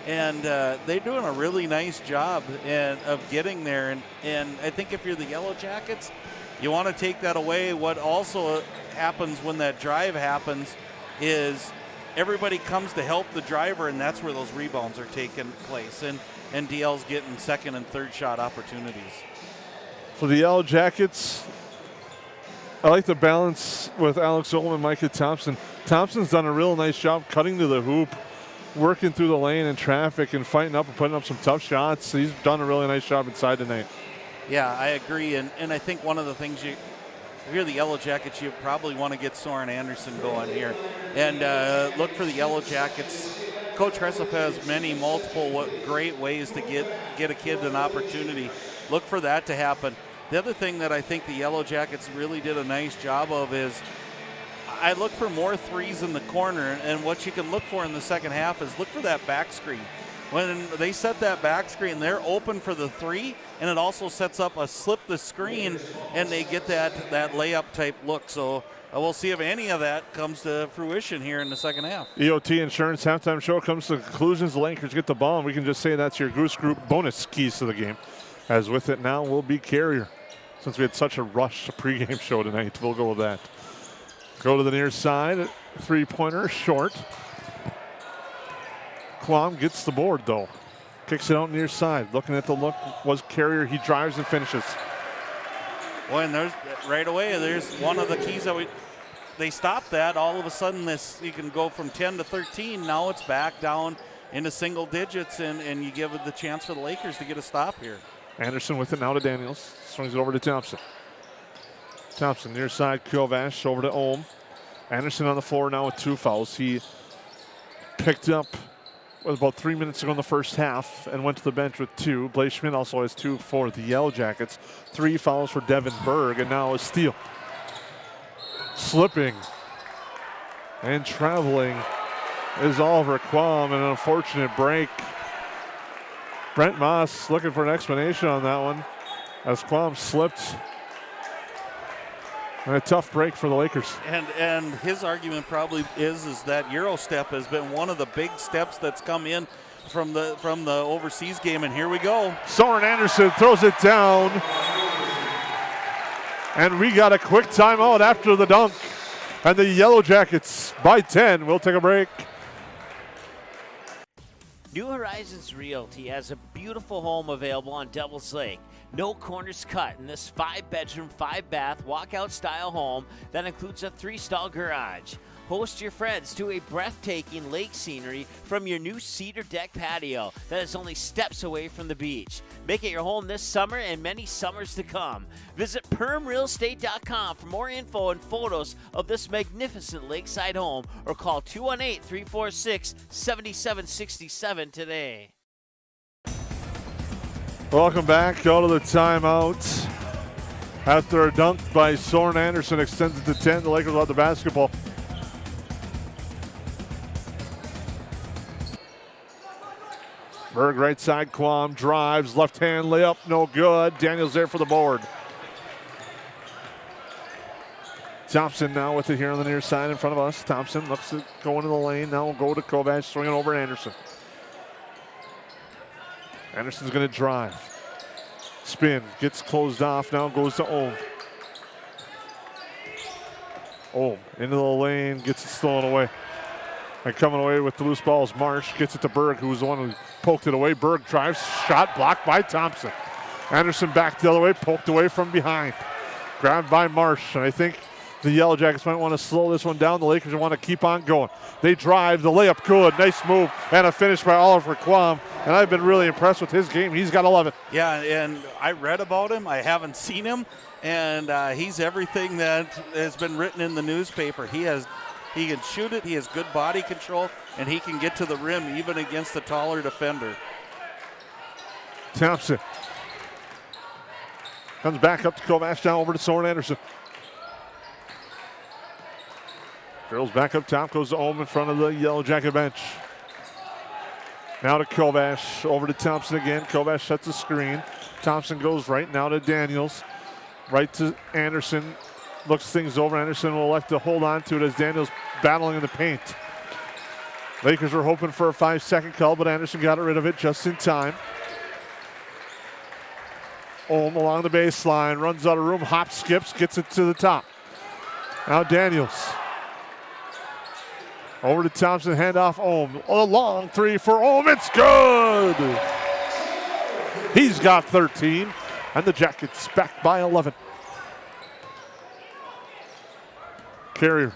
and they're doing a really nice job of getting there. And I think if you're the Yellow Jackets, you want to take that away. What also happens when that drive happens is everybody comes to help the driver, and that's where those rebounds are taking place. And DL's getting second and third shot opportunities. For the Yellow Jackets, I like the balance with Alex Olm and Micah Thompson. Thompson's done a real nice job cutting to the hoop, working through the lane and traffic and fighting up and putting up some tough shots. He's done a really nice job inside tonight. Yeah, I agree. And I think one of the things if you're the Yellow Jackets, you probably want to get Soren Anderson going here. And look for the Yellow Jackets. Coach Hressup has multiple great ways to get a kid an opportunity. Look for that to happen. The other thing that I think the Yellow Jackets really did a nice job of is I look for more threes in the corner, and what you can look for in the second half is look for that back screen. When they set that back screen, they're open for the three, and it also sets up a slip the screen, and they get that layup type look. So we'll see if any of that comes to fruition here in the second half. EOT Insurance halftime show comes to conclusions. The Lakers get the ball, and we can just say that's your Goose Group bonus keys to the game. As with it now will be Carrier. Since we had such a rush pregame show tonight, we'll go with that. Go to the near side, three-pointer, short. Quam gets the board, though. Kicks it out near side. Looking at the look was Carrier. He drives and finishes. Well, and there's right away, there's one of the keys that they stopped that. All of a sudden, you can go from 10 to 13. Now it's back down into single digits, and you give it the chance for the Lakers to get a stop here. Anderson with it now to Daniels. Swings it over to Thompson. Thompson near side, Kovash over to Ohm. Anderson on the floor now with 2 fouls. He picked up with about 3 minutes to go in the first half and went to the bench with 2. Blaze Schmidt also has 2 for the Yellow Jackets. 3 fouls for Devin Berg, and now a steal. Slipping and traveling is Oliver Quam, an unfortunate break. Brent Moss looking for an explanation on that one as Quam slipped. And a tough break for the Lakers. And his argument probably is that Euro step has been one of the big steps that's come in from the overseas game, and here we go. Soren Anderson throws it down. And we got a quick timeout after the dunk. And the Yellow Jackets by 10. We'll take a break. New Horizons Realty has a beautiful home available on Devil's Lake. No corners cut in this 5-bedroom, 5-bath, walkout-style home that includes a 3-stall garage. Host your friends to a breathtaking lake scenery from your new cedar deck patio that is only steps away from the beach. Make it your home this summer and many summers to come. Visit PermRealEstate.com for more info and photos of this magnificent lakeside home, or call 218-346-7767 today. Welcome back. Go to the timeout. After a dunk by Soren Anderson extends it to 10. The Lakers will have the basketball. Berg right side, Quam drives, left hand layup, no good. Daniels there for the board. Thompson now with it here on the near side in front of us. Thompson looks to go into the lane. Now we'll go to Kovac, swinging over Anderson. Anderson's going to drive. Spin, gets closed off, now goes to Ohm. Ohm into the lane, gets it stolen away. And coming away with the loose balls, Marsh gets it to Berg, who was the one who poked it away. Berg drives, shot blocked by Thompson. Anderson back the other way, poked away from behind. Grabbed by Marsh, and I think the Yellow Jackets might want to slow this one down. The Lakers want to keep on going. They drive, the layup good, nice move, and a finish by Oliver Quam. And I've been really impressed with his game. He's got 11. Yeah, and I read about him. I haven't seen him, and he's everything that has been written in the newspaper. He can shoot it, he has good body control, and he can get to the rim even against the taller defender. Thompson comes back up to Kovac, down over to Soren Anderson. Drills back up top, goes to Ohm in front of the Yellow Jacket bench. Now to Kovac, over to Thompson again. Kovac sets the screen. Thompson goes right now to Daniels. Right to Anderson. Looks things over. Anderson will elect to hold on to it as Daniels battling in the paint. Lakers were hoping for a 5-second call, but Anderson got rid of it just in time. Ohm along the baseline, runs out of room, hops, skips, gets it to the top. Now Daniels. Over to Thompson, handoff Ohm. A long three for Ohm, it's good! He's got 13, and the Jackets back by 11. Carrier.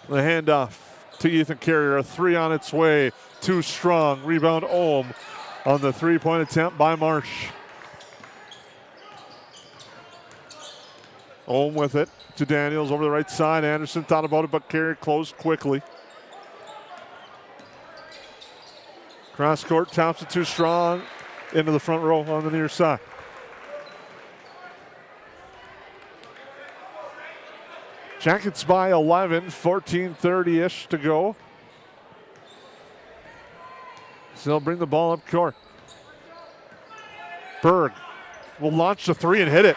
The handoff to Ethan Carrier. A three on its way. Too strong. Rebound Ohm on the three-point attempt by Marsh. Ohm with it to Daniels over the right side. Anderson thought about it, but Carrier closed quickly. Cross court, Thompson too strong. Into the front row on the near side. Jackets by 11, 14:30-ish to go. So they'll bring the ball up court. Berg will launch the three and hit it.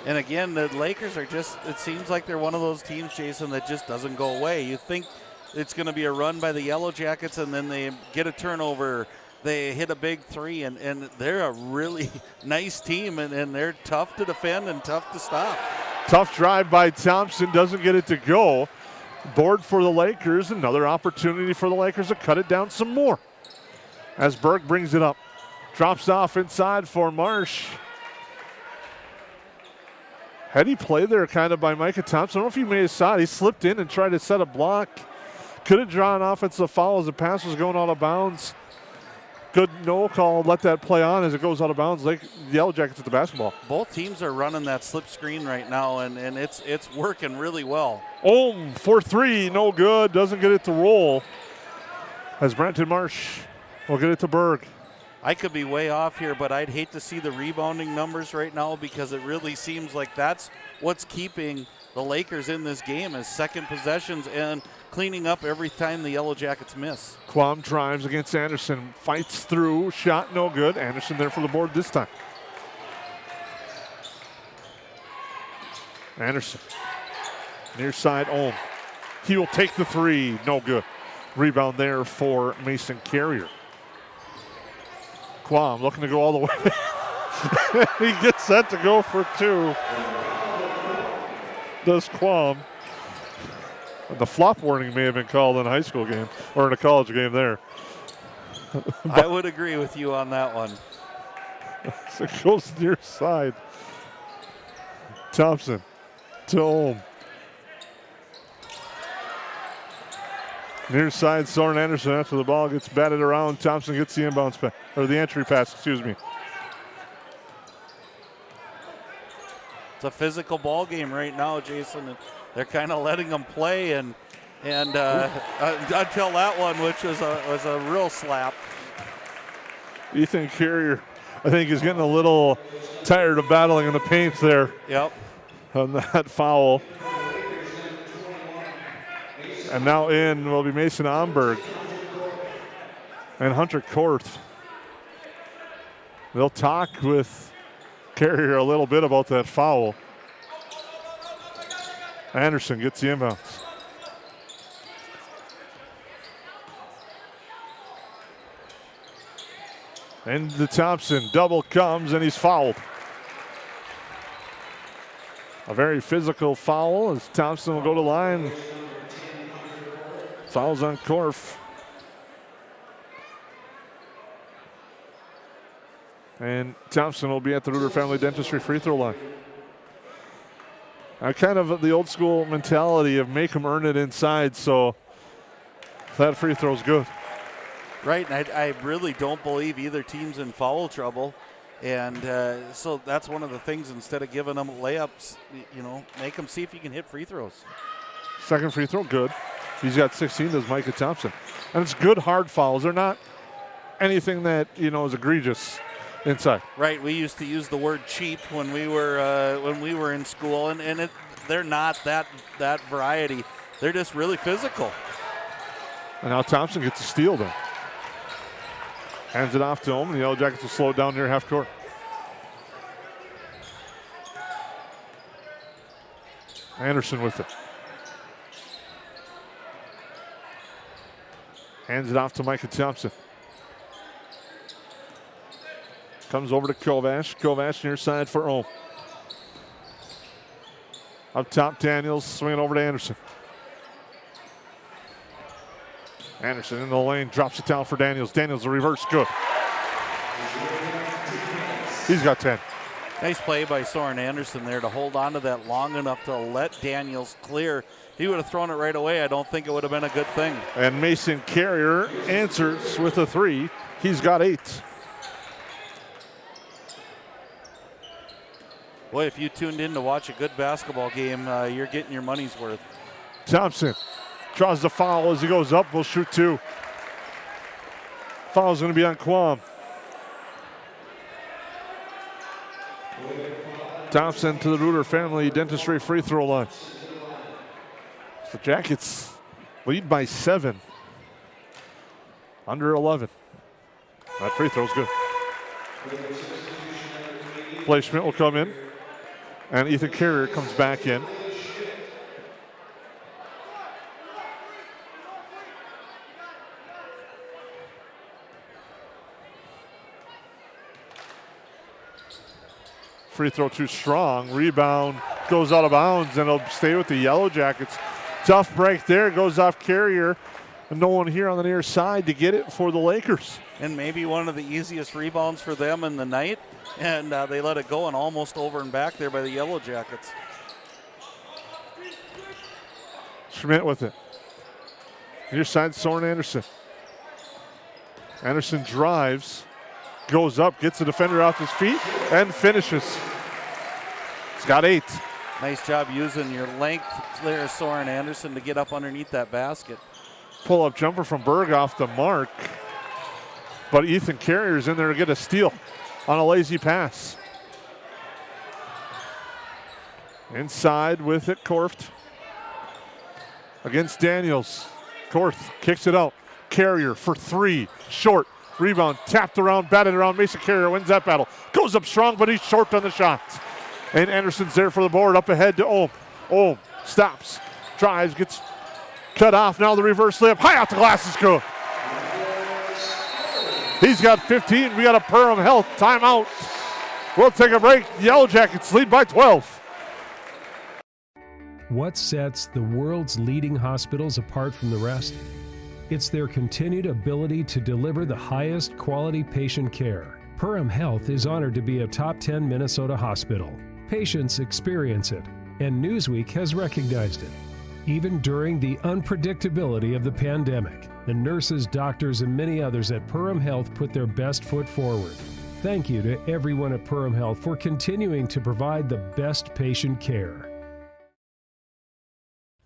And again, the Lakers are just, it seems like they're one of those teams, Jason, that just doesn't go away. You think it's going to be a run by the Yellow Jackets, and then they get a turnover. They hit a big three, and they're a really nice team, and they're tough to defend and tough to stop. Tough drive by Thompson, doesn't get it to go. Board for the Lakers, another opportunity for the Lakers to cut it down some more. As Berg brings it up. Drops off inside for Marsh. Heady play there kind of by Micah Thompson. I don't know if you may have saw it. He slipped in and tried to set a block. Could have drawn an offensive foul as the pass was going out of bounds. Good no call. Let that play on as it goes out of bounds. The Yellow Jackets at the basketball. Both teams are running that slip screen right now, and it's working really well. Ohm for three, no good. Doesn't get it to roll. As Brenton Marsh will get it to Berg. I could be way off here, but I'd hate to see the rebounding numbers right now because it really seems like that's what's keeping the Lakers in this game is second possessions and cleaning up every time the Yellow Jackets miss. Quam drives against Anderson, fights through, shot no good. Anderson there for the board this time. Anderson, near side Ohm. He will take the three, no good. Rebound there for Mason Carrier. Quam looking to go all the way. He gets set to go for two. Does Quam. The flop warning may have been called in a high school game or in a college game there. I would agree with you on that one. So it goes near side. Thompson to Ohm. Near side, Soren Anderson after the ball gets batted around. Thompson gets the inbounds pass, or the entry pass, excuse me. It's a physical ball game right now, Jason. And they're kind of letting them play, and And until that one, which was a real slap. Ethan Carrier, I think, is getting a little tired of battling in the paint there. Yep. On that foul. And now in will be Mason Omberg and Hunter Korth. They'll talk with Carrier a little bit about that foul. Anderson gets the inbounds. Into Thompson, double comes and he's fouled. A very physical foul as Thompson will go to line. Fouls on Korf. And Thompson will be at the Reuter Family Dentistry free throw line. Kind of the old school mentality of make them earn it inside, so that free throw is good. Right, and I really don't believe either team's in foul trouble. And so that's one of the things, instead of giving them layups, make them see if you can hit free throws. Second free throw, good. He's got 16, does Micah Thompson. And it's good hard fouls. They're not anything that, is egregious inside. Right, we used to use the word cheap when we were in school, and they're not that variety. They're just really physical. And now Thompson gets a steal then. Hands it off to him, and the Yellow Jackets will slow it down near half court. Anderson with it. Hands it off to Micah Thompson. Comes over to Kovash. Kovash near side for Ohm. Up top, Daniels swinging over to Anderson. Anderson in the lane, drops it down for Daniels. Daniels a reverse, good. He's got 10. Nice play by Soren Anderson there to hold on to that long enough to let Daniels clear. If he would have thrown it right away, I don't think it would have been a good thing. And Mason Carrier answers with a 3. He's got 8. Boy, if you tuned in to watch a good basketball game, you're getting your money's worth. Thompson draws the foul as he goes up. We'll shoot 2. Foul's going to be on Quam. Thompson to the Reuter Family Dentistry free throw line. The Jackets lead by 7. Under 11. That free throw's good. Blake Schmidt will come in. And Ethan Carrier comes back in. Free throw too strong. Rebound goes out of bounds, and it'll stay with the Yellow Jackets. Tough break there. Goes off Carrier. And no one here on the near side to get it for the Lakers. And maybe one of the easiest rebounds for them in the night. And they let it go and almost over and back there by the Yellow Jackets. Schmidt with it. Near side, Soren Anderson. Anderson drives, goes up, gets the defender off his feet, and finishes. He's got 8. Nice job using your length there, Soren Anderson, to get up underneath that basket. Pull-up jumper from Berg off the mark. But Ethan Carrier's in there to get a steal on a lazy pass. Inside with it, Korft. Against Daniels. Korth kicks it out. Carrier for 3. Short. Rebound. Tapped around, batted around. Mason Carrier wins that battle. Goes up strong, but he's short on the shots. And Anderson's there for the board. Up ahead to Ohm. Ohm stops. Drives. Gets cut off. Now the reverse layup. High off the glass is good. He's got 15. We got a Perham Health timeout. We'll take a break. Yellow Jackets lead by 12. What sets the world's leading hospitals apart from the rest? It's their continued ability to deliver the highest quality patient care. Perham Health is honored to be a top 10 Minnesota hospital. Patients experience it, and Newsweek has recognized it. Even during the unpredictability of the pandemic, the nurses, doctors, and many others at Perham Health put their best foot forward. Thank you to everyone at Perham Health for continuing to provide the best patient care.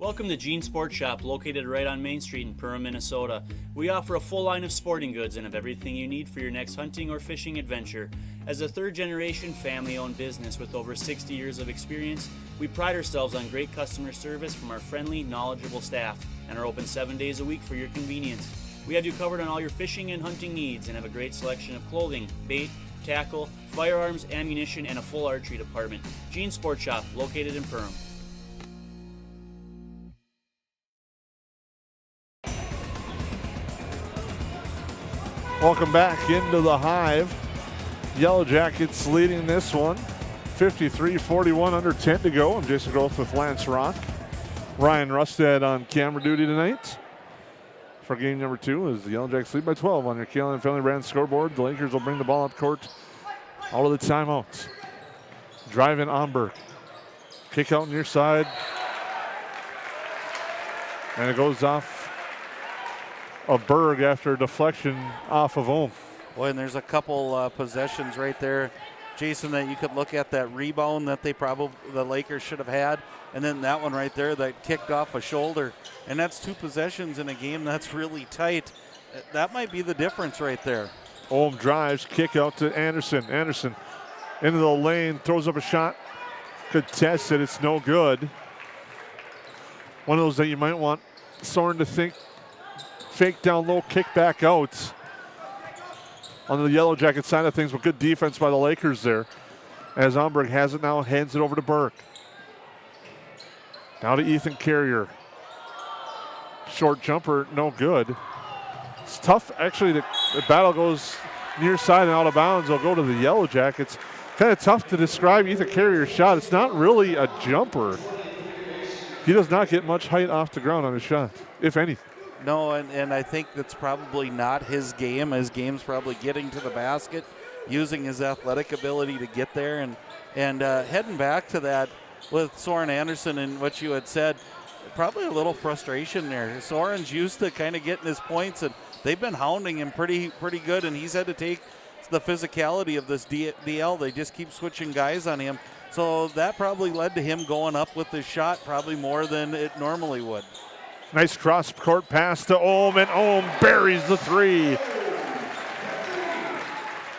Welcome to Gene Sports Shop, located right on Main Street in Perham, Minnesota. We offer a full line of sporting goods and have everything you need for your next hunting or fishing adventure. As a third-generation family-owned business with over 60 years of experience, we pride ourselves on great customer service from our friendly, knowledgeable staff and are open 7 days a week for your convenience. We have you covered on all your fishing and hunting needs and have a great selection of clothing, bait, tackle, firearms, ammunition, and a full archery department. Gene Sports Shop, located in Perham. Welcome back into the Hive. Yellow Jackets leading this one. 53-41, under 10 to go. I'm Jason Groth with Lance Rock. Ryan Rustad on camera duty tonight. For game number 2 as the Yellow Jackets lead by 12 on your Kalen Family Brand scoreboard. The Lakers will bring the ball up court out of the timeout. Drive in Omberg. Kick out near side. And it goes off of Berg after a deflection off of Ohm. Boy, and there's a couple possessions right there, Jason, that you could look at that rebound that the Lakers should have had, and then that one right there that kicked off a shoulder. And that's 2 possessions in a game that's really tight. That might be the difference right there. Ohm drives, kick out to Anderson. Anderson into the lane, throws up a shot. Contested, it's no good. One of those that you might want Soren to think, fake down low, kick back out. On the Yellow Jacket side of things, but good defense by the Lakers there. As Omberg has it now, hands it over to Burke. Now to Ethan Carrier. Short jumper, no good. It's tough, actually, the battle goes near side and out of bounds. They'll go to the Yellow Jackets. Kind of tough to describe Ethan Carrier's shot. It's not really a jumper. He does not get much height off the ground on his shot, if any. No, and I think that's probably not his game. His game's probably getting to the basket, using his athletic ability to get there. And heading back to that with Soren Anderson and what you had said, probably a little frustration there. Soren's used to kind of getting his points, and they've been hounding him pretty good, and he's had to take the physicality of this DL. They just keep switching guys on him. So that probably led to him going up with his shot probably more than it normally would. Nice cross-court pass to Ohm, and Ohm buries the 3.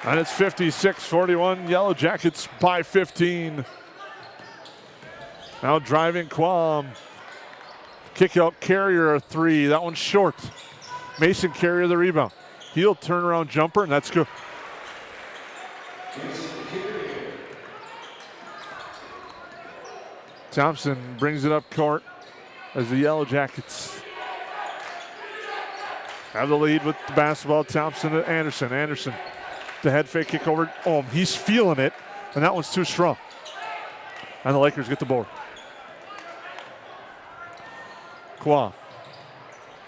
And it's 56-41, Yellow Jackets by 15. Now driving Quam. Kick out Carrier, a 3. That one's short. Mason Carrier the rebound. He'll turn around jumper, and that's good. Thompson brings it up court as the Yellow Jackets have the lead with the basketball. Thompson to Anderson. Anderson, the head fake kick over. Oh, he's feeling it, and that one's too strong. And the Lakers get the board. Quam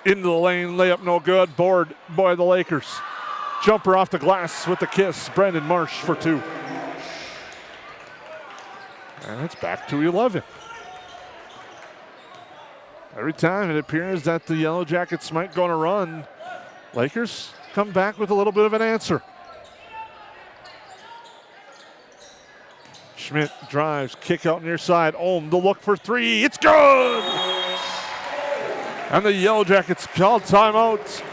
into the lane, layup no good. Board by the Lakers. Jumper off the glass with the kiss. Brendan Marsh for 2. And it's back to 11. Every time it appears that the Yellow Jackets might go on a run, Lakers come back with a little bit of an answer. Schmidt drives, kick out near side. Ohm, the look for 3. It's good! And the Yellow Jackets call timeout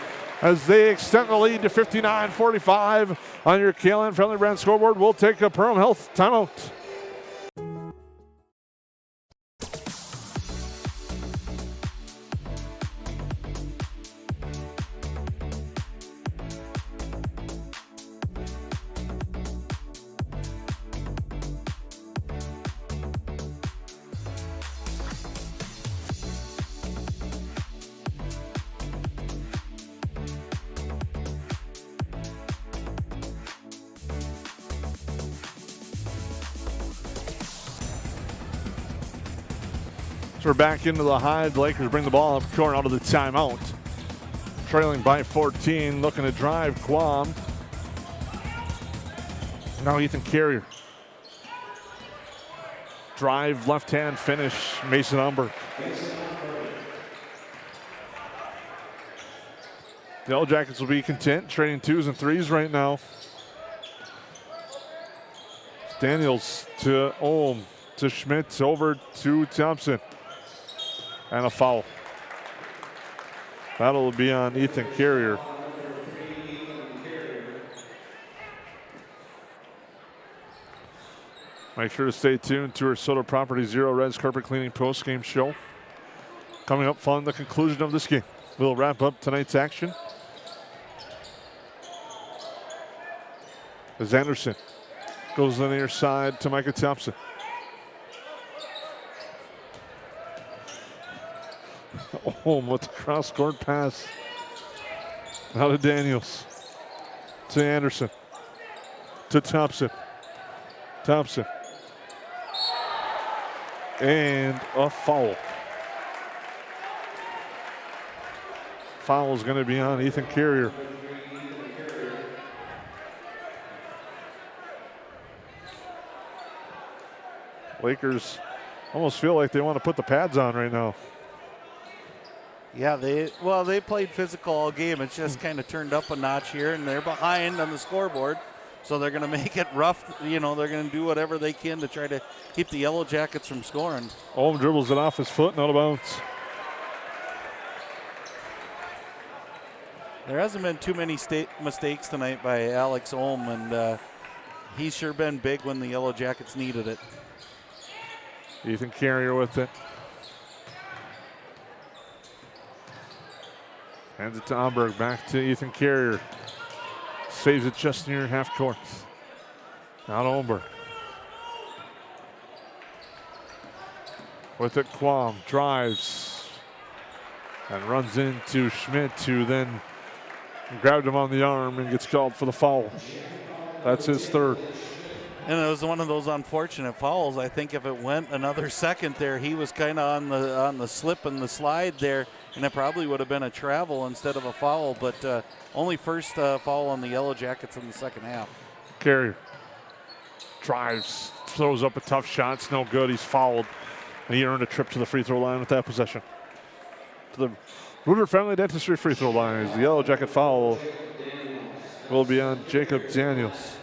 as they extend the lead to 59-45 on your KLN Friendly Brand scoreboard. We'll take a Perham Health timeout. So we're back into the Hive. The Lakers bring the ball up court out of the timeout. Trailing by 14, looking to drive Quam. Now Ethan Carrier. Drive, left hand finish, Mason Umber. The Yellow Jackets will be content, trading 2s and 3s right now. Daniels to Ohm, to Schmidt, over to Thompson. And a foul. That'll be on Ethan Carrier. Make sure to stay tuned to our Soda Property Zero Reds Carpet Cleaning post-game show. Coming up following the conclusion of this game. We'll wrap up tonight's action. As Anderson goes on the near side to Micah Thompson. Oh, with the cross-court pass. Now to Daniels. To Anderson. To Thompson. Thompson. And a foul. Foul is going to be on Ethan Carrier. Lakers almost feel like they want to put the pads on right now. Yeah, they played physical all game. It's just kind of turned up a notch here, and they're behind on the scoreboard. So they're going to make it rough. You know, they're going to do whatever they can to try to keep the Yellow Jackets from scoring. Ohm dribbles it off his foot and out of bounds. There hasn't been too many mistakes tonight by Alex Ohm, and he's sure been big when the Yellow Jackets needed it. Ethan Carrier with it. Hands it to Omberg, back to Ethan Carrier. Saves it just near half court. Now to Omberg. With it, Quam drives and runs into Schmidt, who then grabbed him on the arm and gets called for the foul. That's his third. And it was one of those unfortunate fouls. I think if it went another second there, he was kind of on the slip and the slide there, and it probably would have been a travel instead of a foul. But only first foul on the Yellow Jackets in the second half. Carrier drives, throws up a tough shot. It's no good. He's fouled, and he earned a trip to the free throw line with that possession. To the Rooter Family Dentistry free throw line. The Yellow Jacket foul will be on Jacob Daniels.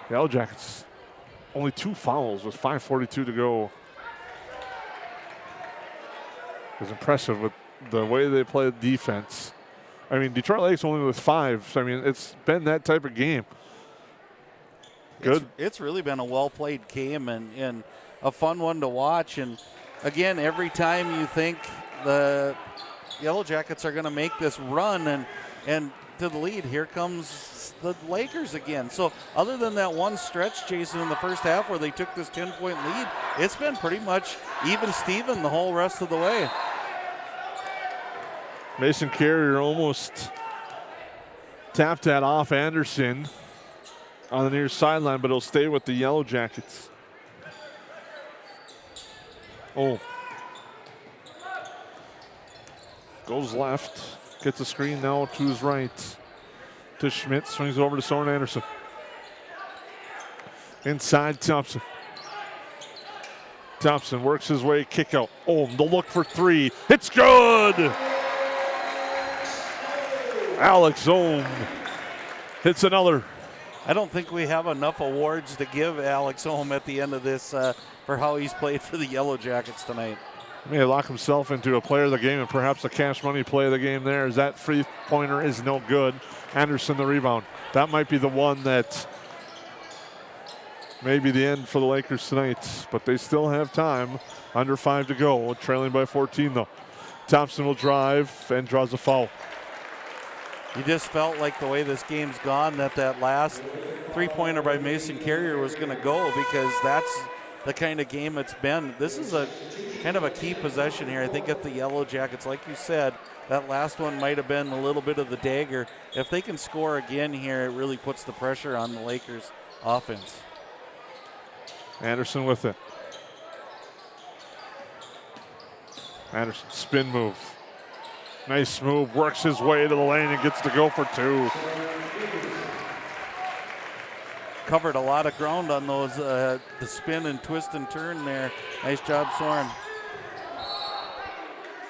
The Yellow Jackets only 2 fouls with 5:42 to go. It's impressive with the way they play defense. I mean, Detroit Lakes only with 5. So, I mean, it's been that type of game. Good. It's really been a well-played game and a fun one to watch. And, again, every time you think the Yellow Jackets are going to make this run and to the lead, here comes the Lakers again. So other than that one stretch, Jason, in the first half where they took this 10-point lead, it's been pretty much even Steven the whole rest of the way. Mason Carrier almost tapped that off Anderson on the near sideline, but he'll stay with the Yellow Jackets. Oh. Goes left. Gets a screen now to his right. To Schmidt. Swings it over to Soren Anderson. Inside Thompson. Thompson works his way. Kick out. Ohm, the look for 3. It's good! Alex Ohm hits another. I don't think we have enough awards to give Alex Ohm at the end of this for how he's played for the Yellow Jackets tonight. He may lock himself into a player of the game and perhaps a cash money play of the game there, as that free pointer is no good. Anderson the rebound. That might be the one that may be the end for the Lakers tonight, but they still have time. Under 5 to go, trailing by 14 though. Thompson will drive and draws a foul. You just felt like the way this game's gone that last three-pointer by Mason Carrier was going to go, because that's the kind of game it's been. This is a kind of a key possession here. I think at the Yellow Jackets, like you said, that last one might have been a little bit of the dagger. If they can score again here, it really puts the pressure on the Lakers offense. Anderson with it. Anderson, spin move. Nice move, works his way to the lane and gets to go for 2. Covered a lot of ground on those, the spin and twist and turn there. Nice job, Soren.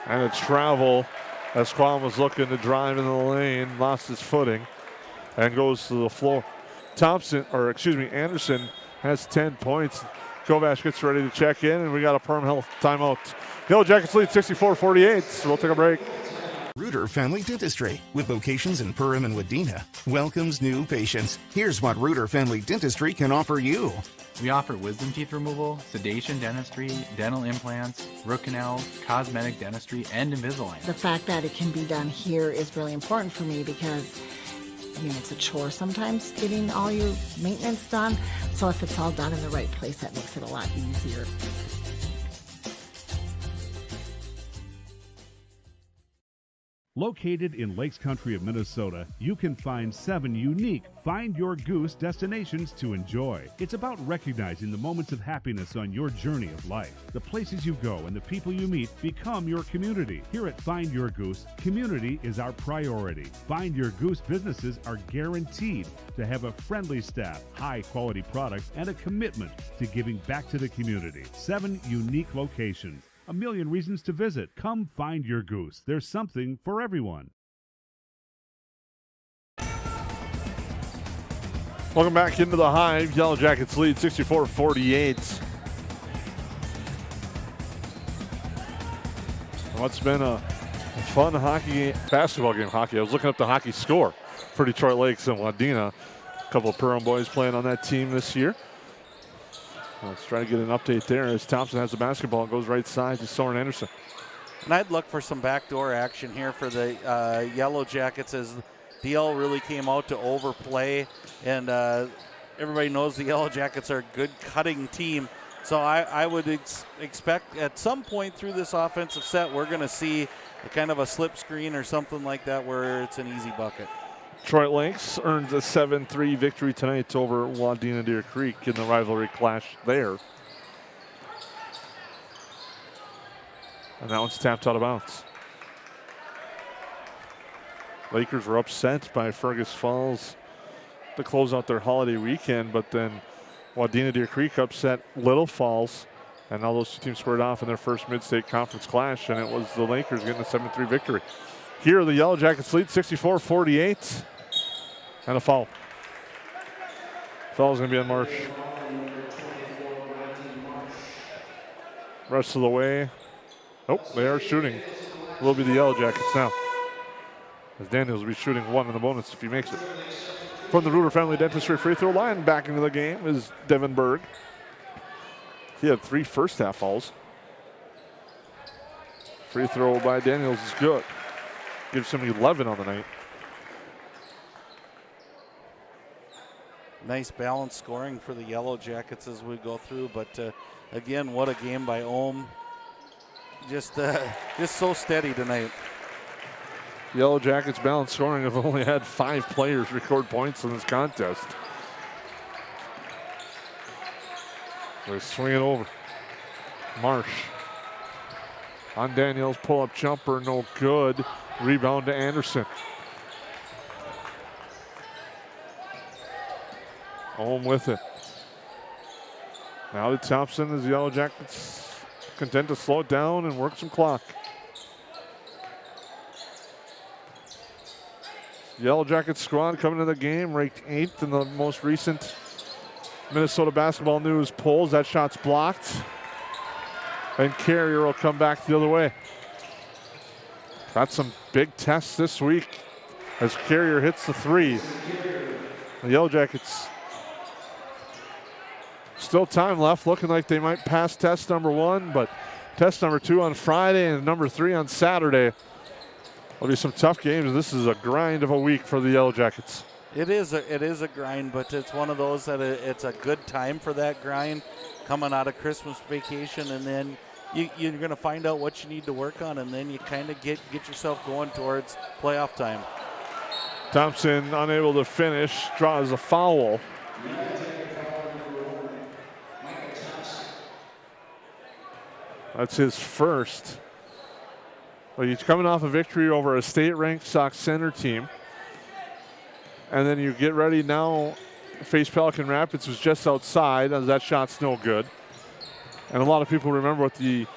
And a travel as Quam was looking to drive in the lane, lost his footing, and goes to the floor. Anderson has 10 points. Kovac gets ready to check in, and we got a Perham Health timeout Yellow Jackets lead 64-48. We'll take a break. Reuter Family Dentistry, with locations in Perham and Wadena, welcomes new patients. Here's what Reuter Family Dentistry can offer you. We offer wisdom teeth removal, sedation dentistry, dental implants, root canals, cosmetic dentistry, and Invisalign. The fact that it can be done here is really important for me because, it's a chore sometimes getting all your maintenance done. So if it's all done in the right place, that makes it a lot easier. Located in Lakes Country of Minnesota, you can find 7 unique Find Your Goose destinations to enjoy. It's about recognizing the moments of happiness on your journey of life. The places you go and the people you meet become your community. Here at Find Your Goose, community is our priority. Find Your Goose businesses are guaranteed to have a friendly staff, high-quality products, and a commitment to giving back to the community. 7 unique locations. A million reasons to visit. Come Find Your Goose. There's something for everyone. Welcome back into the Hive. Yellow Jackets lead 64-48. What's been a fun basketball game. I was looking up the hockey score for Detroit Lakes and Wadena. A couple of Perham boys playing on that team this year. Let's try to get an update there as Thompson has the basketball and goes right side to Soren Anderson. And I'd look for some backdoor action here for the Yellow Jackets as DL really came out to overplay. And everybody knows the Yellow Jackets are a good cutting team. So I would expect at some point through this offensive set, we're going to see a kind of a slip screen or something like that where it's an easy bucket. Detroit Lakes earns a 7-3 victory tonight over Wadena Deer Creek in the rivalry clash there. And that one's tapped out of bounds. Lakers were upset by Fergus Falls to close out their holiday weekend, but then Wadena Deer Creek upset Little Falls, and now those two teams squared off in their first mid-state conference clash, and it was the Lakers getting a 7-3 victory. Here, the Yellow Jackets lead 64-48. And a foul. Foul's going to be on Marsh. Rest of the way. Nope, they are shooting. Will be the Yellow Jackets now. As Daniels will be shooting 1 in the bonus if he makes it. From the Reuter Family Dentistry free throw line, back into the game is Devin Berg. He had 3 first half fouls. Free throw by Daniels is good. Gives him 11 on the night. Nice balanced scoring for the Yellow Jackets as we go through, but again, what a game by Ohm. Just so steady tonight. Yellow Jackets balanced scoring have only had 5 players record points in this contest. They swing it over. Marsh on Daniels, pull-up jumper, no good. Rebound to Anderson. Home with it. Now to Thompson as the Yellow Jackets content to slow it down and work some clock. Yellow Jackets squad coming into the game, ranked 8th in the most recent Minnesota Basketball News polls. That shot's blocked. And Carrier will come back the other way. Got some big tests this week as Carrier hits the 3. The Yellow Jackets still time left, looking like they might pass test number 1, but test number 2 on Friday and number 3 on Saturday. There'll be some tough games. This is a grind of a week for the Yellow Jackets. It is a grind, but it's one of those that it's a good time for that grind coming out of Christmas vacation, and then you're going to find out what you need to work on, and then you kind of get yourself going towards playoff time. Thompson unable to finish, draws a foul. That's his first. Well, he's coming off a victory over a state-ranked Sauk Center team. And then you get ready now, face Pelican Rapids, who's just outside, as that shot's no good. And a lot of people remember what the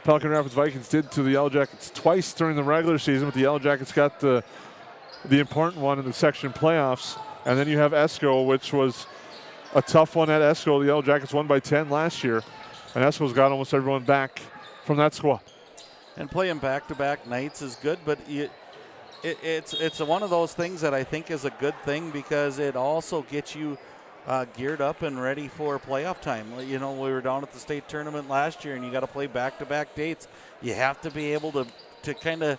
Pelican Rapids Vikings did to the Yellow Jackets twice during the regular season, but the Yellow Jackets got the important one in the section playoffs. And then you have Esco, which was a tough one at Esco. The Yellow Jackets won by 10 last year, and Esco's got almost everyone back from that squad. And playing back-to-back nights is good, but it's one of those things that I think is a good thing because it also gets you geared up and ready for playoff time. You know, we were down at the state tournament last year, and you got to play back-to-back dates. You have to be able to kind of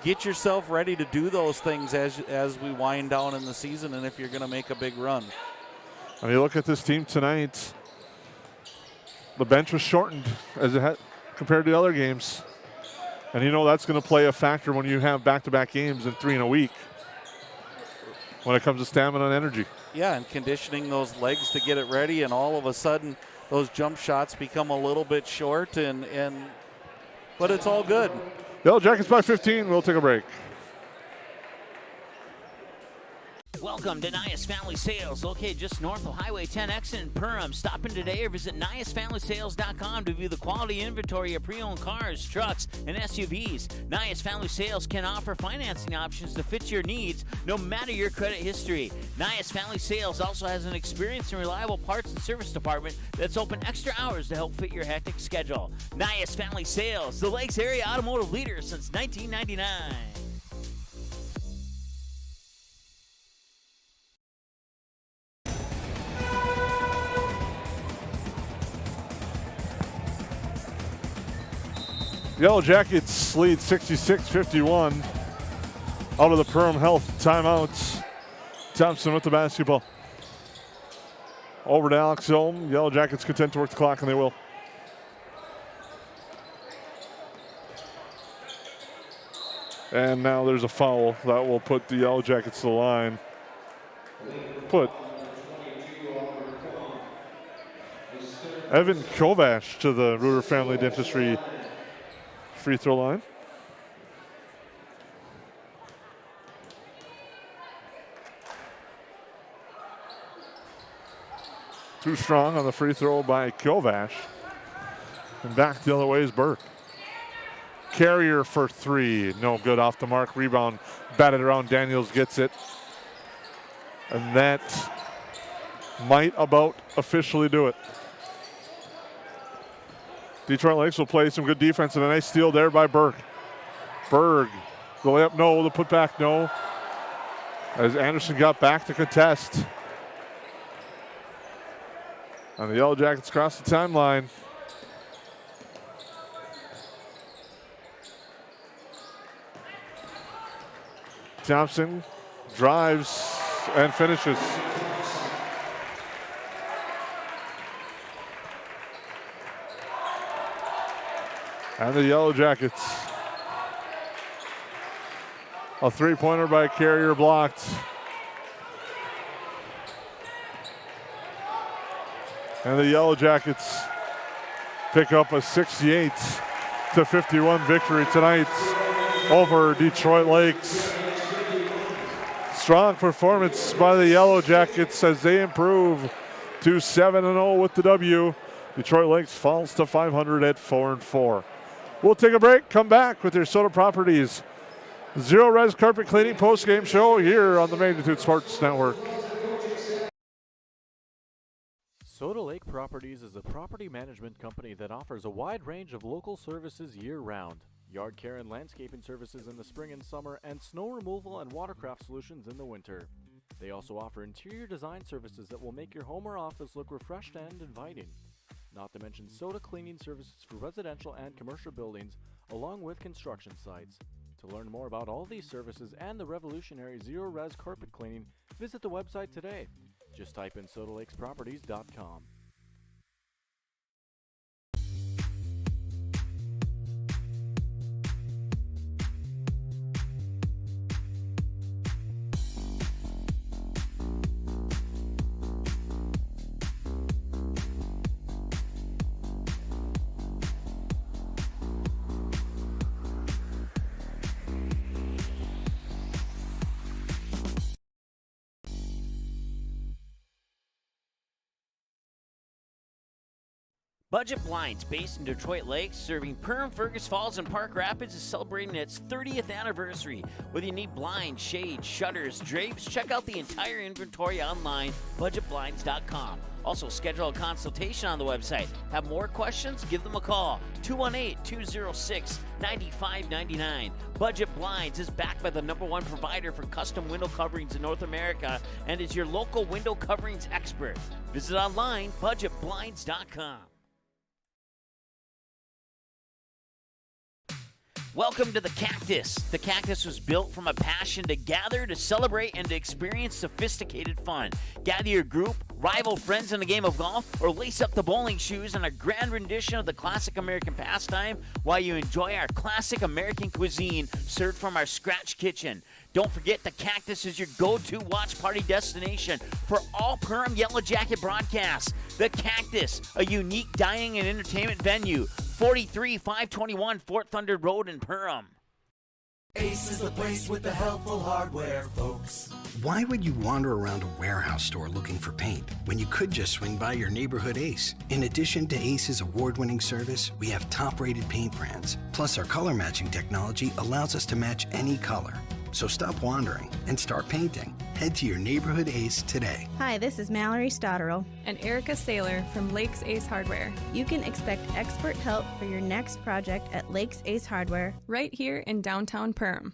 get yourself ready to do those things as we wind down in the season, and if you're going to make a big run. When you look at this team tonight, the bench was shortened as it had compared to the other games. And you know that's going to play a factor when you have back-to-back games and 3 in a week when it comes to stamina and energy. Yeah, and conditioning those legs to get it ready, and all of a sudden those jump shots become a little bit short, but it's all good. Yellow Jackets by 15. We'll take a break. Welcome to Nias Family Sales, located just north of Highway 10 exit in Perham. Stop in today or visit NiasFamilySales.com to view the quality inventory of pre-owned cars, trucks, and SUVs. Nias Family Sales can offer financing options to fit your needs, no matter your credit history. Nias Family Sales also has an experienced and reliable parts and service department that's open extra hours to help fit your hectic schedule. Nias Family Sales, the Lakes Area automotive leader since 1999. Yellow Jackets lead 66-51 out of the Perham Health timeouts. Thompson with the basketball. Over to Alex Ohm. Yellow Jackets content to work the clock, and they will. And now there's a foul that will put the Yellow Jackets to the line. Put Evan Kovash to the Ruder Family Dentistry free throw line. Too strong on the free throw by Kovash. And back the other way is Burke. Carrier for 3. No good off the mark. Rebound batted around. Daniels gets it. And that might about officially do it. Detroit Lakes will play some good defense, and a nice steal there by Berg. Berg, the layup, no. The putback, no. As Anderson got back to contest. And the Yellow Jackets cross the timeline. Thompson drives and finishes. And the Yellow Jackets. A three-pointer by Carrier blocked. And the Yellow Jackets pick up a 68-51 victory tonight over Detroit Lakes. Strong performance by the Yellow Jackets as they improve to 7-0 with the W. Detroit Lakes falls to 500 at 4-4. We'll take a break, come back with your Soda Properties Zero Res Carpet Cleaning post-game show here on the Magnitude Sports Network. Soda Lake Properties is a property management company that offers a wide range of local services year-round. Yard care and landscaping services in the spring and summer, and snow removal and watercraft solutions in the winter. They also offer interior design services that will make your home or office look refreshed and inviting. Not to mention soda cleaning services for residential and commercial buildings, along with construction sites. To learn more about all these services and the revolutionary Zero Res carpet cleaning, visit the website today. Just type in SodaLakesProperties.com. Budget Blinds, based in Detroit Lakes, serving Perham, Fergus Falls, and Park Rapids, is celebrating its 30th anniversary. Whether you need blinds, shades, shutters, drapes, check out the entire inventory online, budgetblinds.com. Also, schedule a consultation on the website. Have more questions? Give them a call, 218-206-9599. Budget Blinds is backed by the #1 provider for custom window coverings in North America and is your local window coverings expert. Visit online, budgetblinds.com. Welcome to the Cactus. The Cactus was built from a passion to gather, to celebrate, and to experience sophisticated fun. Gather your group, rival friends in a game of golf, or lace up the bowling shoes in a grand rendition of the classic American pastime while you enjoy our classic American cuisine served from our scratch kitchen. Don't forget, the Cactus is your go-to watch party destination for all Perham Yellow Jacket broadcasts. The Cactus, a unique dining and entertainment venue, 43-521 Fort Thunder Road in Perham. Ace is the place with the helpful hardware, folks. Why would you wander around a warehouse store looking for paint when you could just swing by your neighborhood Ace? In addition to Ace's award-winning service, we have top-rated paint brands. Plus, our color matching technology allows us to match any color. So stop wandering and start painting. Head to your neighborhood Ace today. Hi, this is Mallory Stotterell and Erica Saylor from Lakes Ace Hardware. You can expect expert help for your next project at Lakes Ace Hardware, right here in downtown Perham.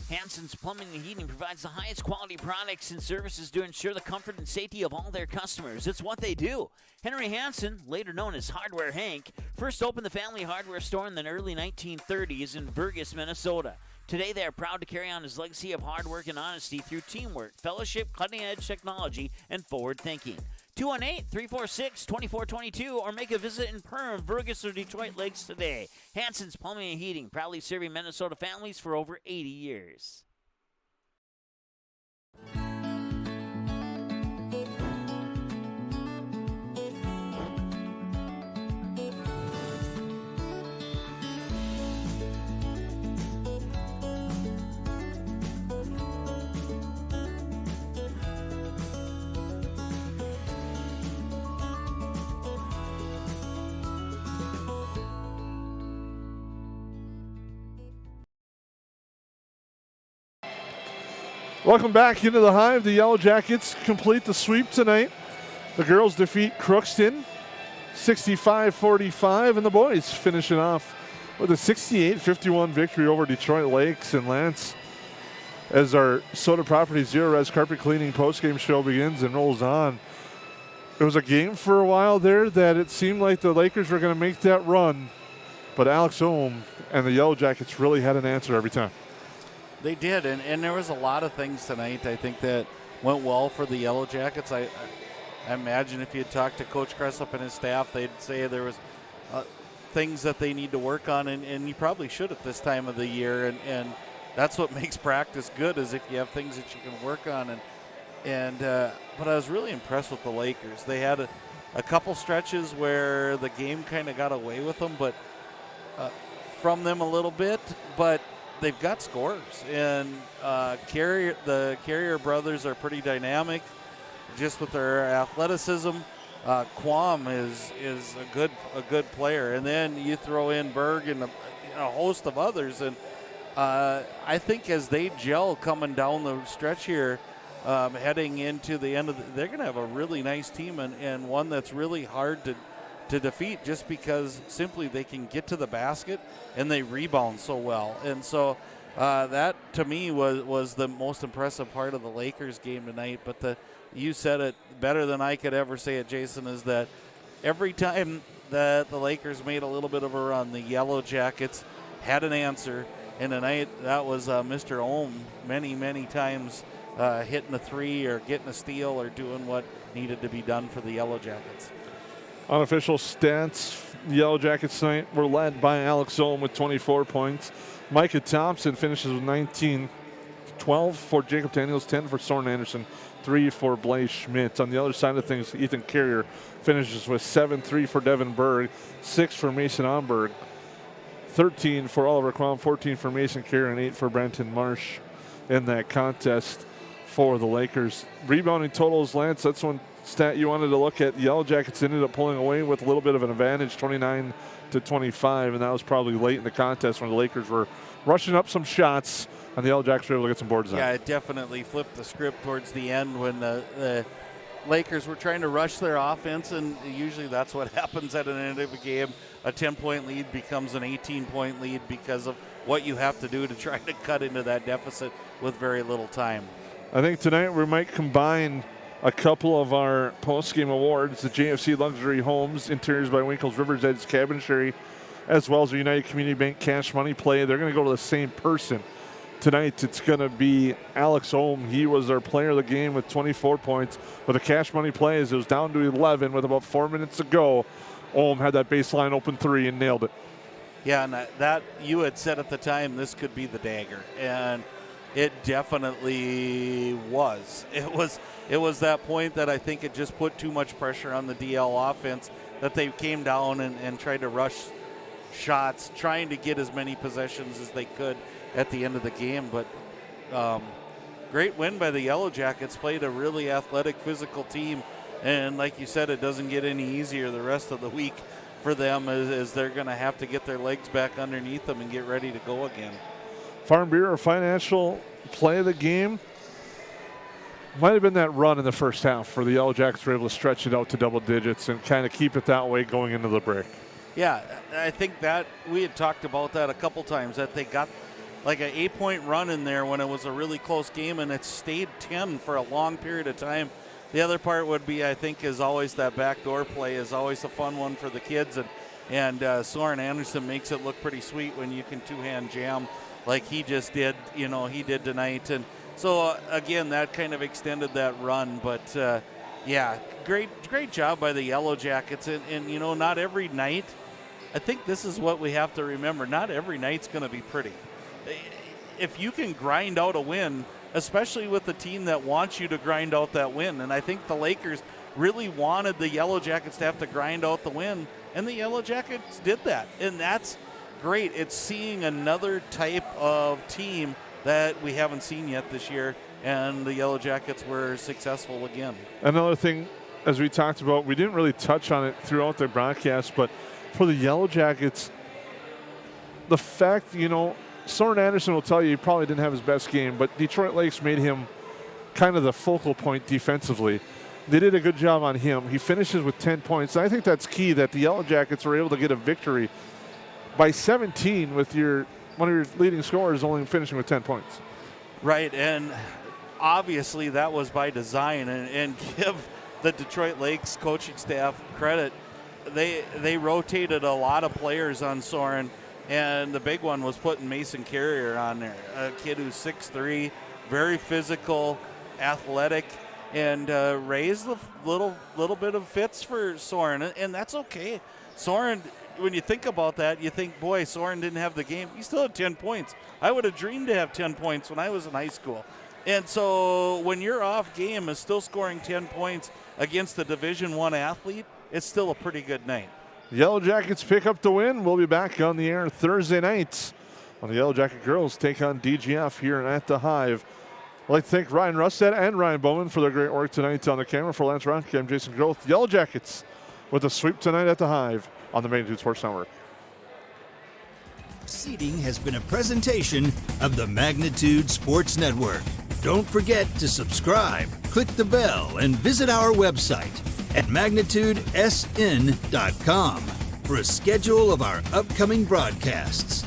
Hansen's Plumbing and Heating provides the highest quality products and services to ensure the comfort and safety of all their customers. It's what they do. Henry Hansen, later known as Hardware Hank, first opened the family hardware store in the early 1930s in Burgess, Minnesota. Today, they are proud to carry on his legacy of hard work and honesty through teamwork, fellowship, cutting-edge technology, and forward thinking. 218-346-2422 or make a visit in Perham, Burgess, or Detroit Lakes today. Hansen's Plumbing and Heating, proudly serving Minnesota families for over 80 years. Welcome back into the Hive. The Yellow Jackets complete the sweep tonight. The girls defeat Crookston 65-45, and the boys finishing off with a 68-51 victory over Detroit Lakes. And Lance, as our Soda Property Zero Res Carpet Cleaning postgame show begins and rolls on, it was a game for a while there that it seemed like the Lakers were going to make that run, but Alex Ohm and the Yellow Jackets really had an answer every time. They did, and there was a lot of things tonight, I think, that went well for the Yellow Jackets. I imagine if you had talked to Coach Cressup and his staff, they'd say there was things that they need to work on, and you probably should at this time of the year, and that's what makes practice good, is if you have things that you can work on. But I was really impressed with the Lakers. They had a couple stretches where the game kind of got away with them, but from them a little bit, but they've got scores, and the Carrier brothers are pretty dynamic just with their athleticism. Quam is a good player, and then you throw in Berg and a host of others, and I think as they gel coming down the stretch here, heading into the end of they're going to have a really nice team, and one that's really hard to defeat, just because simply they can get to the basket and they rebound so well. And so that to me was the most impressive part of the Lakers game tonight. But you said it better than I could ever say it, Jason, is that every time that the Lakers made a little bit of a run, the Yellow Jackets had an answer. And tonight that was Mr. Ohm many times hitting a three or getting a steal or doing what needed to be done for the Yellow Jackets. Unofficial stats, the Yellow Jackets tonight were led by Alex Ohm with 24 points. Micah Thompson finishes with 19, 12 for Jacob Daniels, 10 for Soren Anderson, 3 for Blaze Schmidt. On the other side of things, Ethan Carrier finishes with 7, 3 for Devin Berg, 6 for Mason Omberg, 13 for Oliver Quam, 14 for Mason Carrier, and 8 for Brenton Marsh in that contest for the Lakers. Rebounding totals, Lance, that's one stat you wanted to look at. The Yellow Jackets ended up pulling away with a little bit of an advantage, 29-25, and that was probably late in the contest when the Lakers were rushing up some shots, and the Yellow Jackets were able to get some boards on. Yeah, it definitely flipped the script towards the end when the Lakers were trying to rush their offense, and usually that's what happens at an end of a game. A 10-point lead becomes an 18-point lead because of what you have to do to try to cut into that deficit with very little time. I think tonight we might combine a couple of our post-game awards, the JFC Luxury Homes, Interiors by Winkle's River's Edge Cabinetry, as well as the United Community Bank Cash Money Play. They're going to go to the same person. Tonight it's going to be Alex Ohm. He was our player of the game with 24 points. With the Cash Money Plays, it was down to 11 with about 4 minutes to go. Ohm had that baseline open three and nailed it. Yeah, and that you had said at the time this could be the dagger, and it definitely was. It was that point that I think it just put too much pressure on the DL offense that they came down and tried to rush shots, trying to get as many possessions as they could at the end of the game. But great win by the Yellow Jackets. Played a really athletic, physical team, and like you said, it doesn't get any easier the rest of the week for them as they're going to have to get their legs back underneath them and get ready to go again. Farm Bureau financial play of the game might have been that run in the first half where the Yellow Jackets were able to stretch it out to double digits and kind of keep it that way going into the break. Yeah, I think that we had talked about that a couple times, that they got like an 8-point run in there when it was a really close game, and it stayed 10 for a long period of time. The other part would be, I think, is always that backdoor play is always a fun one for the kids, and Soren Anderson makes it look pretty sweet when you can two-hand jam like he just did, he did tonight. And so, again, that kind of extended that run. But, yeah, great job by the Yellow Jackets. And, not every night, I think this is what we have to remember. Not every night's going to be pretty. If you can grind out a win, especially with the team that wants you to grind out that win, and I think the Lakers really wanted the Yellow Jackets to have to grind out the win, and the Yellow Jackets did that. And that's great. It's seeing another type of team that we haven't seen yet this year, and the Yellow Jackets were successful again. Another thing, as we talked about, we didn't really touch on it throughout the broadcast, but for the Yellow Jackets, the fact, Soren Anderson will tell you he probably didn't have his best game, but Detroit Lakes made him kind of the focal point defensively. They did a good job on him. He finishes with 10 points. And I think that's key, that the Yellow Jackets were able to get a victory by 17 with one of your leading scorers only finishing with 10 points. Right, and obviously that was by design, and give the Detroit Lakes coaching staff credit. They rotated a lot of players on Soren, and the big one was putting Mason Carrier on there, a kid who's 6'3", very physical, athletic, and raised a little bit of fits for Soren, and that's okay. Soren, when you think about that, you think, boy, Soren didn't have the game. He still had 10 points. I would have dreamed to have 10 points when I was in high school. And so when you're off game and still scoring 10 points against a Division I athlete, it's still a pretty good night. Yellow Jackets pick up the win. We'll be back on the air Thursday nights when the Yellow Jacket girls take on DGF here at the Hive. I'd like to thank Ryan Rustad and Ryan Bowman for their great work tonight on the camera. For Lance Rock, I'm Jason Groth. Yellow Jackets with a sweep tonight at the Hive on the Magnitude Sports Network. Seating has been a presentation of the Magnitude Sports Network. Don't forget to subscribe, click the bell, and visit our website at magnitudesn.com for a schedule of our upcoming broadcasts.